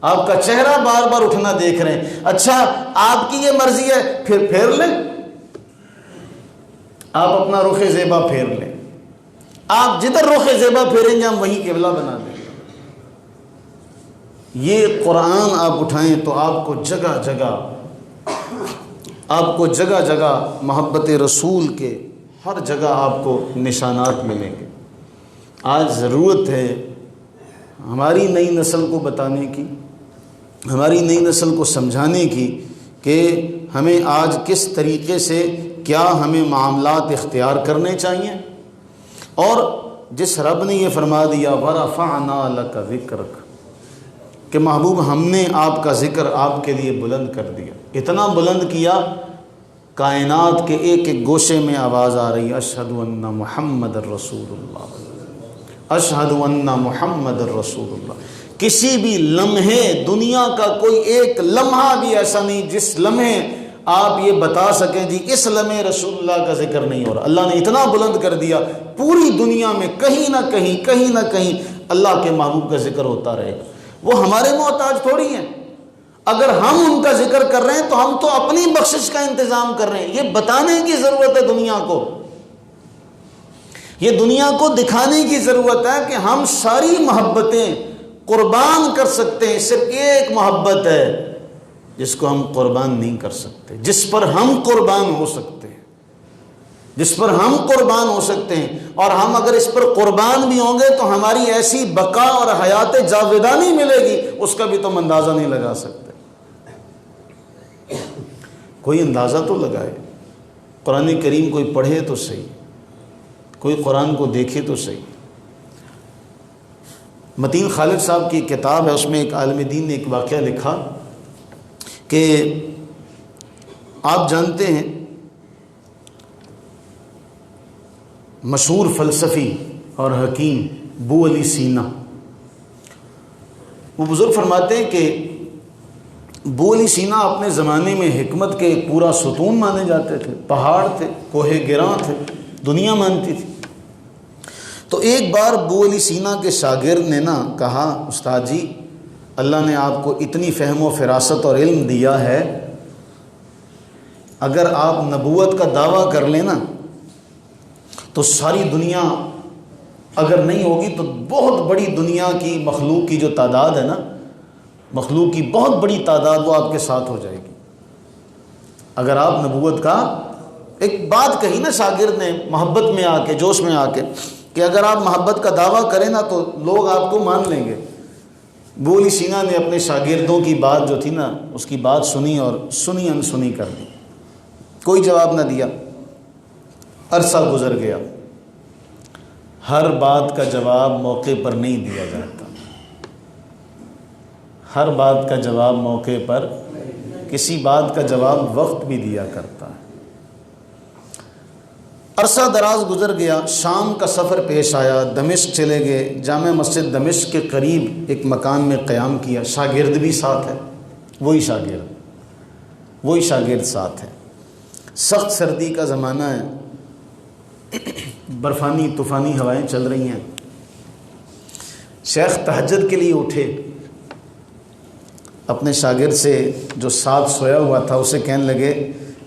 آپ کا چہرہ بار بار اٹھنا دیکھ رہے ہیں. اچھا آپ کی یہ مرضی ہے, پھر پھیر لیں, آپ اپنا رخ زیبا پھیر لیں. آپ جدھر رخ زیبا پھیریں گے ہم وہیں قبلہ بنا دیں گے. یہ قرآن آپ اٹھائیں تو آپ کو جگہ جگہ, آپ کو جگہ جگہ محبت رسول کے ہر جگہ آپ کو نشانات ملیں گے. آج ضرورت ہے ہماری نئی نسل کو بتانے کی, ہماری نئی نسل کو سمجھانے کی کہ ہمیں آج کس طریقے سے کیا ہمیں معاملات اختیار کرنے چاہیے. اور جس رب نے یہ فرما دیا وَرَفَعْنَا لَكَ ذِكْرَكَ, کہ محبوب ہم نے آپ کا ذکر آپ کے لیے بلند کر دیا. اتنا بلند کیا کائنات کے ایک ایک گوشے میں آواز آ رہی ہے اشہد ان محمد الرسول اللہ, اشہد ان محمد الرسول اللہ. کسی بھی لمحے دنیا کا کوئی ایک لمحہ بھی ایسا نہیں جس لمحے آپ یہ بتا سکیں جی اس لمحے رسول اللہ کا ذکر نہیں ہو رہا. اللہ نے اتنا بلند کر دیا, پوری دنیا میں کہیں نہ کہیں اللہ کے محبوب کا ذکر ہوتا رہے. وہ ہمارے محتاج تھوڑی ہیں. اگر ہم ان کا ذکر کر رہے ہیں تو ہم تو اپنی بخشش کا انتظام کر رہے ہیں. یہ بتانے کی ضرورت ہے دنیا کو, یہ دنیا کو دکھانے کی ضرورت ہے کہ ہم ساری محبتیں قربان کر سکتے ہیں. صرف ایک محبت ہے جس کو ہم قربان نہیں کر سکتے, جس پر ہم قربان ہو سکتے ہیں, جس پر ہم قربان ہو سکتے ہیں. اور ہم اگر اس پر قربان بھی ہوں گے تو ہماری ایسی بقا اور حیات جاودانی ملے گی, اس کا بھی تو ہم اندازہ نہیں لگا سکتے. کوئی اندازہ تو لگائے. قرآن کریم کوئی پڑھے تو صحیح, کوئی قرآن کو دیکھے تو صحیح. متین خالد صاحب کی کتاب ہے, اس میں ایک عالم دین نے ایک واقعہ لکھا کہ آپ جانتے ہیں مشہور فلسفی اور حکیم ابو علی سینا, وہ بزرگ فرماتے ہیں کہ ابو علی سینا اپنے زمانے میں حکمت کے ایک پورا ستون مانے جاتے تھے. پہاڑ تھے, کوہ گراں تھے, دنیا مانتی تھی. تو ایک بار ابو علی سینا کے شاگرد نے نا کہا استاد جی اللہ نے آپ کو اتنی فہم و فراست اور علم دیا ہے, اگر آپ نبوت کا دعویٰ کر لیں نا تو ساری دنیا اگر نہیں ہوگی تو بہت بڑی دنیا کی مخلوق کی جو تعداد ہے نا, مخلوق کی بہت بڑی تعداد وہ آپ کے ساتھ ہو جائے گی. اگر آپ نبوت کا, ایک بات کہی نا شاگرد نے محبت میں آ کے, جوش میں آ کے, کہ اگر آپ محبت کا دعویٰ کریں نا تو لوگ آپ کو مان لیں گے. بولی سینا نے اپنے شاگردوں کی بات جو تھی نا اس کی بات سنی اور سنی انسنی کر دی، کوئی جواب نہ دیا۔ عرصہ گزر گیا، ہر بات کا جواب موقع پر نہیں دیا جاتا، ہر بات کا جواب موقع پر، کسی بات کا جواب وقت بھی دیا کرتا ہے۔ عرصہ دراز گزر گیا، شام کا سفر پیش آیا، دمشق چلے گئے، جامع مسجد دمشق کے قریب ایک مکان میں قیام کیا، شاگرد بھی ساتھ ہے، وہی شاگرد ساتھ ہے۔ سخت سردی کا زمانہ ہے، برفانی طوفانی ہوائیں چل رہی ہیں۔ شیخ تہجد کے لیے اٹھے، اپنے شاگرد سے جو ساتھ سویا ہوا تھا اسے کہنے لگے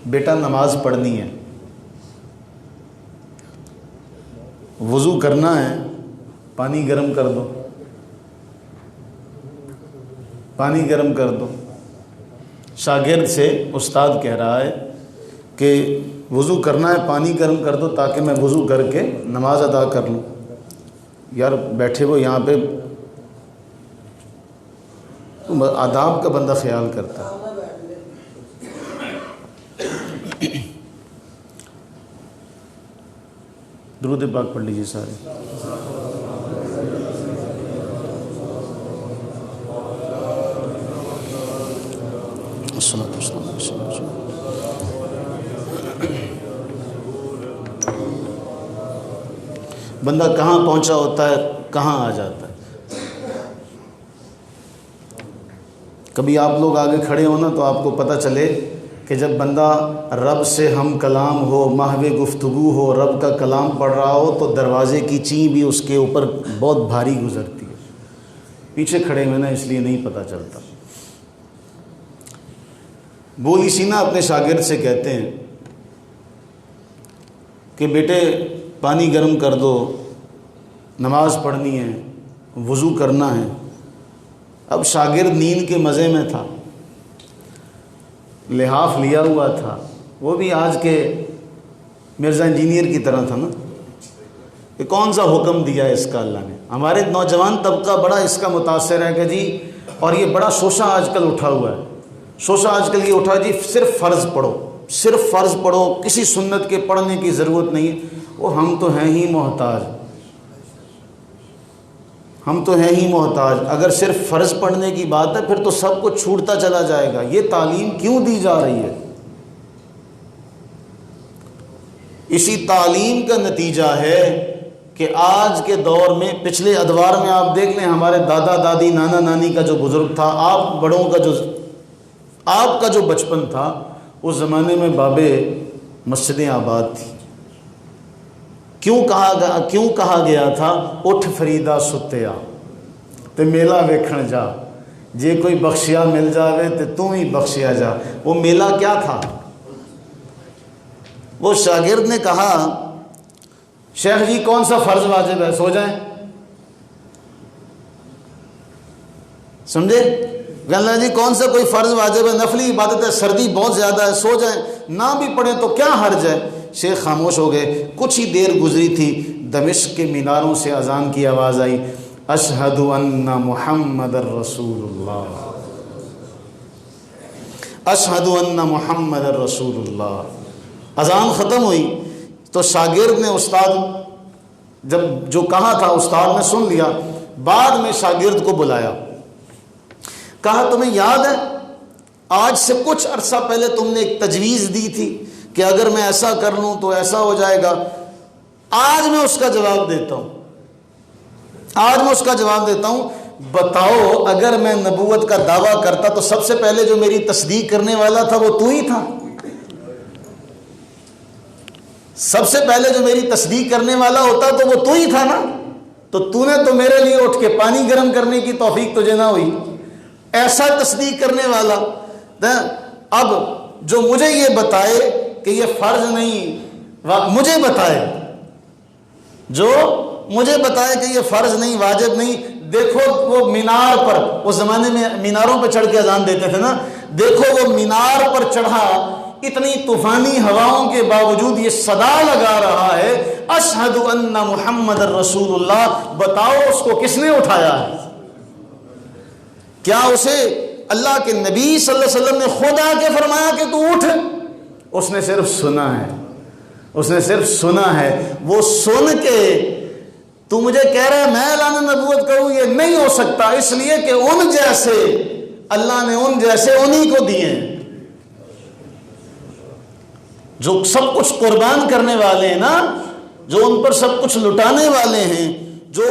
بیٹا نماز پڑھنی ہے، وضو کرنا ہے، پانی گرم کر دو، پانی گرم کر دو۔ شاگرد سے استاد کہہ رہا ہے کہ وضو کرنا ہے، پانی گرم کر دو تاکہ میں وضو کر کے نماز ادا کر لوں۔ یار بیٹھے وہ یہاں پہ آداب کا بندہ خیال کرتا ہے۔ درود پاک پڑھ لیجیے سارے۔ بندہ کہاں پہنچا ہوتا ہے، کہاں آ جاتا ہے۔ کبھی آپ لوگ آگے کھڑے ہو نا تو آپ کو پتہ چلے کہ جب بندہ رب سے ہم کلام ہو، محو گفتگو ہو، رب کا کلام پڑھ رہا ہو تو دروازے کی چین بھی اس کے اوپر بہت بھاری گزرتی ہے۔ پیچھے کھڑے ہوئے نا اس لیے نہیں پتہ چلتا۔ بولی سینا اپنے شاگرد سے کہتے ہیں کہ بیٹے پانی گرم کر دو، نماز پڑھنی ہے، وضو کرنا ہے۔ اب شاگرد نیند کے مزے میں تھا، لحاف لیا ہوا تھا، وہ بھی آج کے مرزا انجینئر کی طرح تھا نا کہ کون سا حکم دیا ہے اس کا اللہ نے۔ ہمارے نوجوان طبقہ بڑا اس کا متاثر ہے کہ جی، اور یہ بڑا شوشہ آج کل اٹھا ہوا ہے، شوشہ آج کل یہ اٹھا جی صرف فرض پڑھو، صرف فرض پڑھو، کسی سنت کے پڑھنے کی ضرورت نہیں ہے۔ وہ ہم تو ہیں ہی محتاج، ہم تو ہیں ہی محتاج۔ اگر صرف فرض پڑھنے کی بات ہے پھر تو سب کچھ چھوٹتا چلا جائے گا۔ یہ تعلیم کیوں دی جا رہی ہے؟ اسی تعلیم کا نتیجہ ہے کہ آج کے دور میں، پچھلے ادوار میں آپ دیکھ لیں، ہمارے دادا دادی نانا نانی کا جو بزرگ تھا، آپ بڑوں کا جو آپ کا جو بچپن تھا، اس زمانے میں بابے مسجدیں آباد تھی۔ کیوں کہا گیا تھا اٹھ فریدا ستیا تے میلہ ویکھن جا، جے کوئی بخشیا مل جاوے تے تو ہی بخشیا جا۔ وہ میلہ کیا تھا؟ وہ شاگرد نے کہا شیخ جی کون سا فرض واجب ہے، سو جائیں۔ سمجھے؟ اللہ جی کون سا کوئی فرض واجب ہے، نفلی عبادت ہے، سردی بہت زیادہ ہے، سو جائیں، نہ بھی پڑھیں تو کیا حرج ہے۔ شیخ خاموش ہو گئے۔ کچھ ہی دیر گزری تھی، دمشق کے میناروں سے اذان کی آواز آئی، اشہد ان محمد الرسول اللہ، اشہد ان محمد الرسول اللہ۔ اذان ختم ہوئی تو شاگرد نے استاد جب جو کہا تھا استاد نے سن لیا، بعد میں شاگرد کو بلایا، کہا تمہیں یاد ہے آج سے کچھ عرصہ پہلے تم نے ایک تجویز دی تھی کہ اگر میں ایسا کر لوں تو ایسا ہو جائے گا۔ آج میں اس کا جواب دیتا ہوں، آج میں اس کا جواب دیتا ہوں۔ بتاؤ اگر میں نبوت کا دعویٰ کرتا تو سب سے پہلے جو میری تصدیق کرنے والا تھا وہ تو ہی تھا، سب سے پہلے جو میری تصدیق کرنے والا ہوتا تو وہ تو ہی تھا نا۔ تو نے تو میرے لیے اٹھ کے پانی گرم کرنے کی توفیق تجھے نہ ہوئی، ایسا تصدیق کرنے والا۔ اب جو مجھے یہ بتائے کہ یہ فرض نہیں، مجھے بتائے، جو مجھے بتائے کہ یہ فرض نہیں، واجب نہیں۔ دیکھو وہ مینار پر، اس زمانے میں میناروں پہ چڑھ کے اذان دیتے تھے نا، دیکھو وہ مینار پر چڑھا، اتنی طوفانی ہواؤں کے باوجود یہ صدا لگا رہا ہے، اشہد ان محمد الرسول اللہ۔ بتاؤ اس کو کس نے اٹھایا ہے؟ کیا اسے اللہ کے نبی صلی اللہ علیہ وسلم نے خود آ کے فرمایا کہ تو اٹھ؟ اس نے صرف سنا ہے، اس نے صرف سنا ہے۔ وہ سن کے تو مجھے کہہ رہا ہے میں اعلان نبوت کروں، یہ نہیں ہو سکتا، اس لیے کہ ان جیسے اللہ نے ان جیسے انہی کو دیے ہیں جو سب کچھ قربان کرنے والے ہیں نا، جو ان پر سب کچھ لٹانے والے ہیں، جو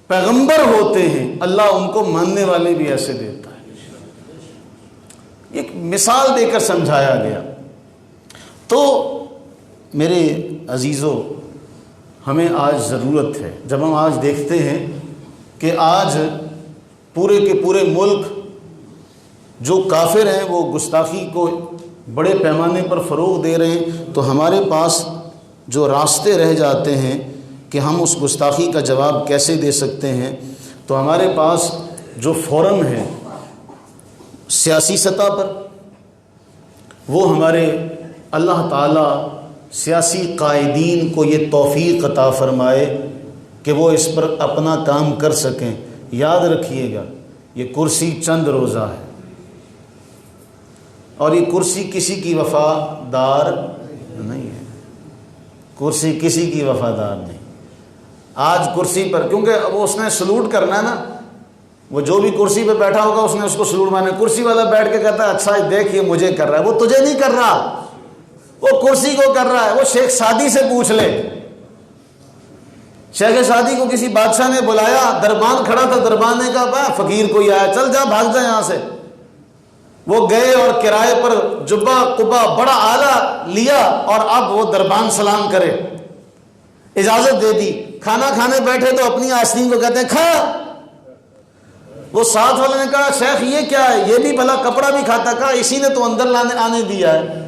پیغمبر ہوتے ہیں، اللہ ان کو ماننے والے بھی ایسے دیتا ہے۔ ایک مثال دے کر سمجھایا گیا۔ تو میرے عزیزو، ہمیں آج ضرورت ہے، جب ہم آج دیکھتے ہیں کہ آج پورے کے پورے ملک جو کافر ہیں وہ گستاخی کو بڑے پیمانے پر فروغ دے رہے ہیں، تو ہمارے پاس جو راستے رہ جاتے ہیں کہ ہم اس گستاخی کا جواب کیسے دے سکتے ہیں، تو ہمارے پاس جو فورم ہے سیاسی سطح پر، وہ ہمارے اللہ تعالیٰ سیاسی قائدین کو یہ توفیق عطا فرمائے کہ وہ اس پر اپنا کام کر سکیں۔ یاد رکھیے گا یہ کرسی چند روزہ ہے، اور یہ کرسی کسی کی وفادار نہیں ہے، کرسی کسی کی وفادار نہیں۔ آج کرسی پر، کیونکہ وہ اس نے سلوٹ کرنا ہے نا، وہ جو بھی کرسی پہ بیٹھا ہوگا اس نے اس کو سلوٹ مارنا۔ کرسی والا بیٹھ کے کہتا ہے اچھا دیکھ یہ مجھے کر رہا ہے، وہ تجھے نہیں کر رہا، وہ کرسی کو کر رہا ہے۔ وہ شیخ سعدی سے پوچھ لے، شیخ سعدی کو کسی بادشاہ نے بلایا، دربان کھڑا تھا، دربان نے کہا فقیر کوئی آیا، چل جا بھاگ جا یہاں سے۔ وہ گئے اور کرائے پر جبہ قبہ بڑا اعلیٰ لیا، اور اب وہ دربان سلام کرے، اجازت دے دی۔ کھانا کھانے بیٹھے تو اپنی آستین کو کہتے ہیں کھا۔ وہ ساتھ والے نے کہا شیخ یہ کیا ہے؟ یہ بھی بھلا کپڑا بھی کھاتا؟ کہا اسی نے تو اندر آنے دیا ہے،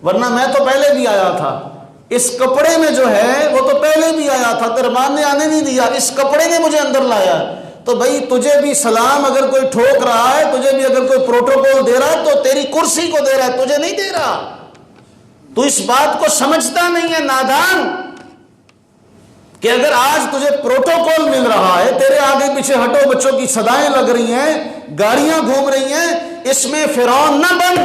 ورنہ میں تو پہلے بھی آیا تھا۔ اس کپڑے میں جو ہے وہ تو پہلے بھی آیا تھا، دربان نے آنے نہیں دیا، اس کپڑے نے مجھے اندر لایا۔ تو بھائی تجھے بھی سلام اگر کوئی ٹھوک رہا ہے، تجھے بھی اگر کوئی پروٹوکول دے رہا ہے تو تیری کرسی کو دے رہا ہے، تجھے نہیں دے رہا۔ تو اس بات کو سمجھتا نہیں ہے نادان، کہ اگر آج تجھے پروٹوکول مل رہا ہے، تیرے آگے پیچھے ہٹو بچوں کی صدائیں لگ رہی ہیں، گاڑیاں گھوم رہی ہیں، اس میں فرعون نہ بن۔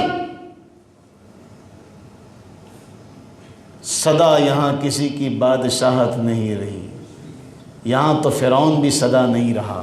صدا یہاں کسی کی بادشاہت نہیں رہی، یہاں تو فرعون بھی صدا نہیں رہا،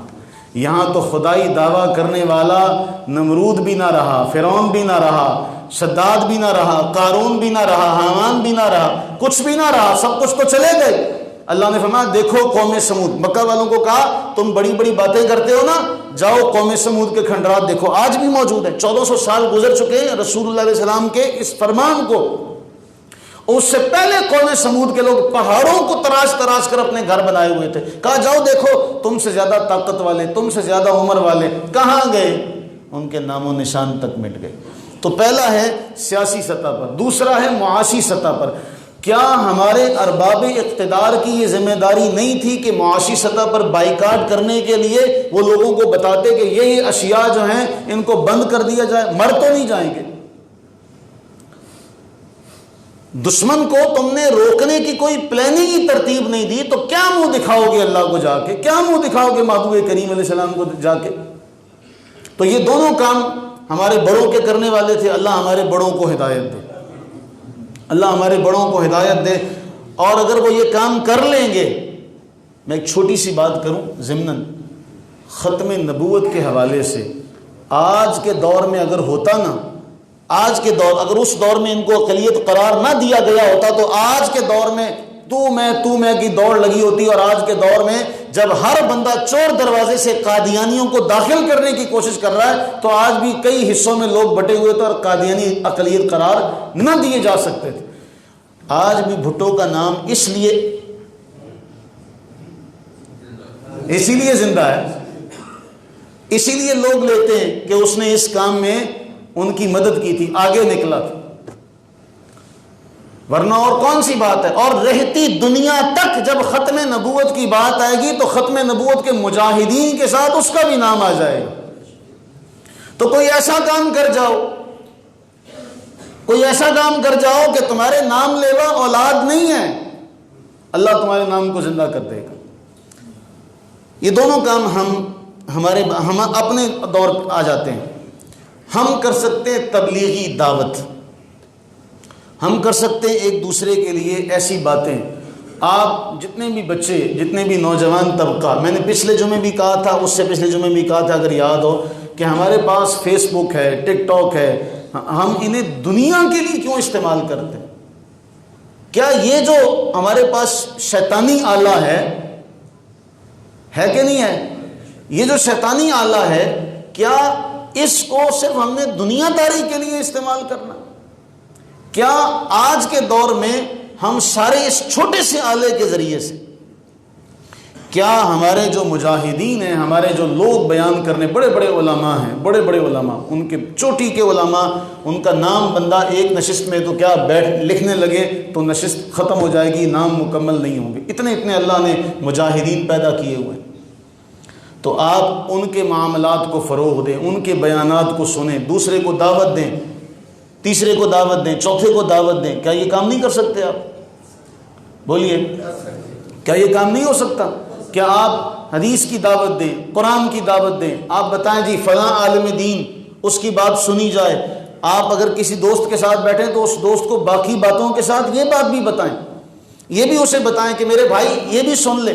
یہاں تو خدائی دعویٰ کرنے والا نمرود بھی نہ رہا، فرعون بھی نہ رہا، شداد بھی نہ رہا، قارون بھی نہ رہا، حامان بھی نہ رہا، کچھ بھی نہ رہا، سب کچھ تو چلے گئے۔ اللہ نے فرمایا دیکھو قوم سمود، مکہ والوں کو کہا تم بڑی بڑی باتیں کرتے ہو نا، جاؤ قوم سمود کے کھنڈرات دیکھو، آج بھی موجود ہیں۔ 1400 سال گزر چکے ہیں رسول اللہ علیہ السلام کے اس فرمان کو۔ اس سے پہلے قوم سمود کے لوگ پہاڑوں کو تراش تراش کر اپنے گھر بنائے ہوئے تھے، کہا جاؤ دیکھو تم سے زیادہ طاقت والے، تم سے زیادہ عمر والے کہاں گئے؟ ان کے نام و نشان تک مٹ گئے۔ تو پہلا ہے سیاسی سطح پر، دوسرا ہے معاشی سطح پر۔ کیا ہمارے ارباب اقتدار کی یہ ذمہ داری نہیں تھی کہ معاشی سطح پر بائیکاٹ کرنے کے لیے وہ لوگوں کو بتاتے کہ یہ اشیاء جو ہیں ان کو بند کر دیا جائے؟ مر تو نہیں جائیں گے، دشمن کو تم نے روکنے کی کوئی پلاننگ ہی ترتیب نہیں دی، تو کیا منہ دکھاؤ گے اللہ کو جا کے؟ کیا منہ دکھاؤ گے محبوب کریم علیہ السلام کو جا کے؟ تو یہ دونوں کام ہمارے بڑوں کے کرنے والے تھے۔ اللہ ہمارے بڑوں کو ہدایت دے، اللہ ہمارے بڑوں کو ہدایت دے۔ اور اگر وہ یہ کام کر لیں گے، میں ایک چھوٹی سی بات کروں ضمناً ختم نبوت کے حوالے سے، آج کے دور میں اگر ہوتا نا، آج کے دور اگر اس دور میں ان کو اقلیت قرار نہ دیا گیا ہوتا تو آج کے دور میں تو میں کی دوڑ لگی ہوتی، اور آج کے دور میں جب ہر بندہ چور دروازے سے قادیانیوں کو داخل کرنے کی کوشش کر رہا ہے، تو آج بھی کئی حصوں میں لوگ بٹے ہوئے تھے اور قادیانی اقلیت قرار نہ دیے جا سکتے تھے۔ آج بھی بھٹو کا نام اسی لیے زندہ ہے، اسی لیے لوگ لیتے ہیں کہ اس نے اس کام میں ان کی مدد کی تھی، آگے نکلا تھا، ورنہ اور کون سی بات ہے؟ اور رہتی دنیا تک جب ختم نبوت کی بات آئے گی تو ختم نبوت کے مجاہدین کے ساتھ اس کا بھی نام آ جائے گا۔ تو کوئی ایسا کام کر جاؤ، کوئی ایسا کام کر جاؤ کہ تمہارے نام لیوا اولاد نہیں ہے، اللہ تمہارے نام کو زندہ کر دے گا۔ یہ دونوں کام ہم ہم اپنے دور پہ آ جاتے ہیں. ہم کر سکتے ہیں تبلیغی دعوت، ہم کر سکتے ہیں ایک دوسرے کے لیے ایسی باتیں. آپ جتنے بھی بچے، جتنے بھی نوجوان طبقہ، میں نے پچھلے جمعے بھی کہا تھا، اس سے پچھلے جمعے بھی کہا تھا اگر یاد ہو، کہ ہمارے پاس فیس بک ہے، ٹک ٹاک ہے، ہم انہیں دنیا کے لیے کیوں استعمال کرتے ہیں؟ کیا یہ جو ہمارے پاس شیطانی آلہ ہے کہ نہیں ہے؟ یہ جو شیطانی آلہ ہے، کیا اس کو صرف ہم نے دنیا داری کے لیے استعمال کرنا؟ کیا آج کے دور میں ہم سارے اس چھوٹے سے آلے کے ذریعے سے، کیا ہمارے جو مجاہدین ہیں، ہمارے جو لوگ بیان کرنے، بڑے بڑے علماء ہیں، بڑے بڑے علماء، ان کے چوٹی کے علماء، ان کا نام بندہ ایک نشست میں تو کیا بیٹھ لکھنے لگے تو نشست ختم ہو جائے گی، نام مکمل نہیں ہوں گے. اتنے اللہ نے مجاہدین پیدا کیے ہوئے ہیں. تو آپ ان کے معاملات کو فروغ دیں، ان کے بیانات کو سنیں، دوسرے کو دعوت دیں، تیسرے کو دعوت دیں، چوتھے کو دعوت دیں. کیا یہ کام نہیں کر سکتے آپ؟ بولیے، کیا یہ کام نہیں ہو سکتا؟ کیا آپ حدیث کی دعوت دیں، قرآن کی دعوت دیں، آپ بتائیں جی فلاں عالم دین، اس کی بات سنی جائے. آپ اگر کسی دوست کے ساتھ بیٹھیں تو اس دوست کو باقی باتوں کے ساتھ یہ بات بھی بتائیں، یہ بھی اسے بتائیں کہ میرے بھائی یہ بھی سن لے،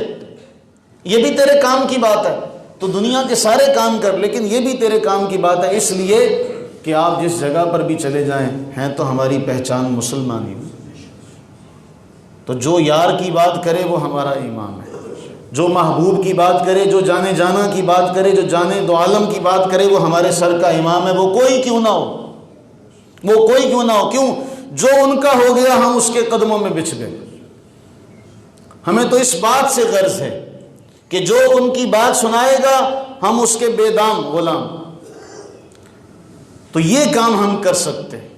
یہ بھی تیرے کام کی بات ہے. تو دنیا کے سارے کام کر، لیکن یہ بھی تیرے کام کی بات ہے، اس لیے کہ آپ جس جگہ پر بھی چلے جائیں ہیں تو ہماری پہچان مسلمانی. تو جو یار کی بات کرے وہ ہمارا امام ہے، جو محبوب کی بات کرے، جو جانے جانا کی بات کرے، جو جانے دو عالم کی بات کرے، وہ ہمارے سر کا امام ہے. وہ کوئی کیوں نہ ہو، وہ کوئی کیوں نہ ہو. کیوں؟ جو ان کا ہو گیا ہم اس کے قدموں میں بچھ گئے. ہمیں تو اس بات سے غرض ہے کہ جو ان کی بات سنائے گا ہم اس کے بے دام غلام. تو یہ کام ہم کر سکتے ہیں.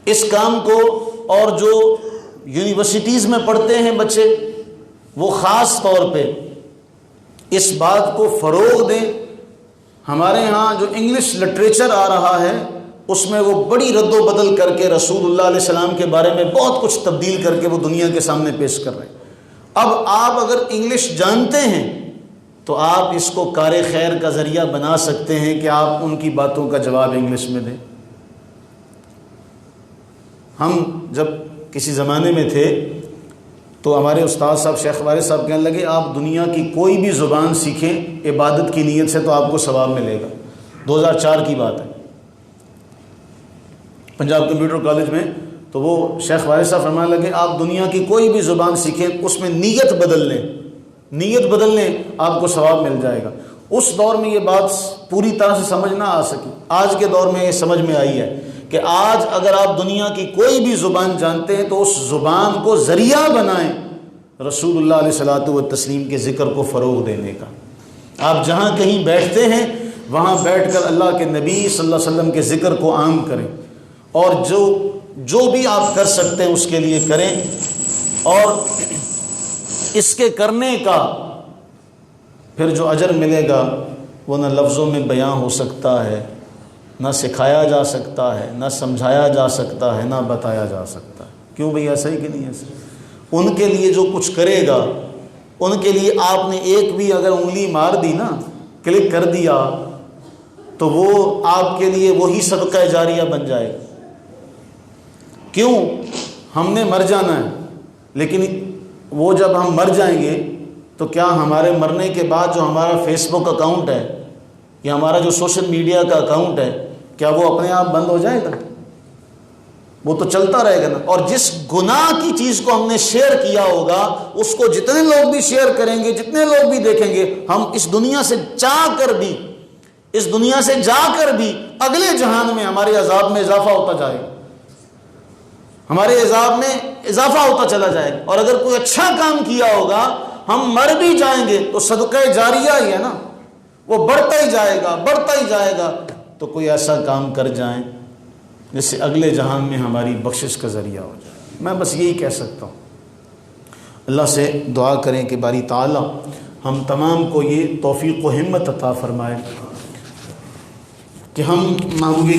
اس کام کو، اور جو یونیورسٹیز میں پڑھتے ہیں بچے، وہ خاص طور پہ اس بات کو فروغ دیں. ہمارے ہاں جو انگلش لٹریچر آ رہا ہے اس میں وہ بڑی رد و بدل کر کے رسول اللہ علیہ السلام کے بارے میں بہت کچھ تبدیل کر کے وہ دنیا کے سامنے پیش کر رہے ہیں. اب آپ اگر انگلش جانتے ہیں تو آپ اس کو کار خیر کا ذریعہ بنا سکتے ہیں کہ آپ ان کی باتوں کا جواب انگلش میں دیں. ہم جب کسی زمانے میں تھے تو ہمارے استاد صاحب شیخ وارث صاحب کہنے لگے آپ دنیا کی کوئی بھی زبان سیکھیں عبادت کی نیت سے تو آپ کو ثواب ملے گا. 2004 کی بات ہے، پنجاب کمپیوٹر کالج میں. تو وہ شیخ وارث صاحب فرمانے لگے آپ دنیا کی کوئی بھی زبان سیکھیں، اس میں نیت بدل لیں، نیت بدل لیں، آپ کو ثواب مل جائے گا. اس دور میں یہ بات پوری طرح سے سمجھ نہ آ سکی. آج کے دور میں یہ سمجھ میں آئی ہے کہ آج اگر آپ دنیا کی کوئی بھی زبان جانتے ہیں تو اس زبان کو ذریعہ بنائیں رسول اللہ علیہ الصلوۃ والتسلیم کے ذکر کو فروغ دینے کا. آپ جہاں کہیں بیٹھتے ہیں وہاں بیٹھ کر اللہ کے نبی صلی اللہ علیہ وسلم کے ذکر کو عام کریں، اور جو بھی آپ کر سکتے ہیں اس کے لیے کریں. اور اس کے کرنے کا پھر جو اجر ملے گا وہ نہ لفظوں میں بیاں ہو سکتا ہے، نہ سکھایا جا سکتا ہے، نہ سمجھایا جا سکتا ہے، نہ بتایا جا سکتا ہے. کیوں بھئی ایسا ہی کہ نہیں ایسا؟ ان کے لیے جو کچھ کرے گا، ان کے لیے آپ نے ایک بھی اگر انگلی مار دی نا، کلک کر دیا، تو وہ آپ کے لیے وہی صدقہ جاریہ بن جائے گا. کیوں؟ ہم نے مر جانا ہے، لیکن وہ جب ہم مر جائیں گے تو کیا ہمارے مرنے کے بعد جو ہمارا فیس بک اکاؤنٹ ہے یا ہمارا جو سوشل میڈیا کا اکاؤنٹ ہے، کیا وہ اپنے آپ بند ہو جائے گا؟ وہ تو چلتا رہے گا نا. اور جس گناہ کی چیز کو ہم نے شیئر کیا ہوگا اس کو جتنے لوگ بھی شیئر کریں گے، جتنے لوگ بھی دیکھیں گے، ہم اس دنیا سے چاہ کر بھی، اس دنیا سے جا کر بھی اگلے جہان میں ہمارے عذاب میں اضافہ ہوتا جائے گا، ہمارے عذاب میں اضافہ ہوتا چلا جائے گا. اور اگر کوئی اچھا کام کیا ہوگا ہم مر بھی جائیں گے تو صدقہ جاریہ ہی ہے نا، وہ بڑھتا ہی جائے گا، بڑھتا ہی جائے گا. تو کوئی ایسا کام کر جائیں جس سے اگلے جہان میں ہماری بخشش کا ذریعہ ہو جائے. میں بس یہی کہہ سکتا ہوں. اللہ سے دعا کریں کہ باری تعالی ہم تمام کو یہ توفیق و ہمت عطا فرمائے کہ ہم محبوب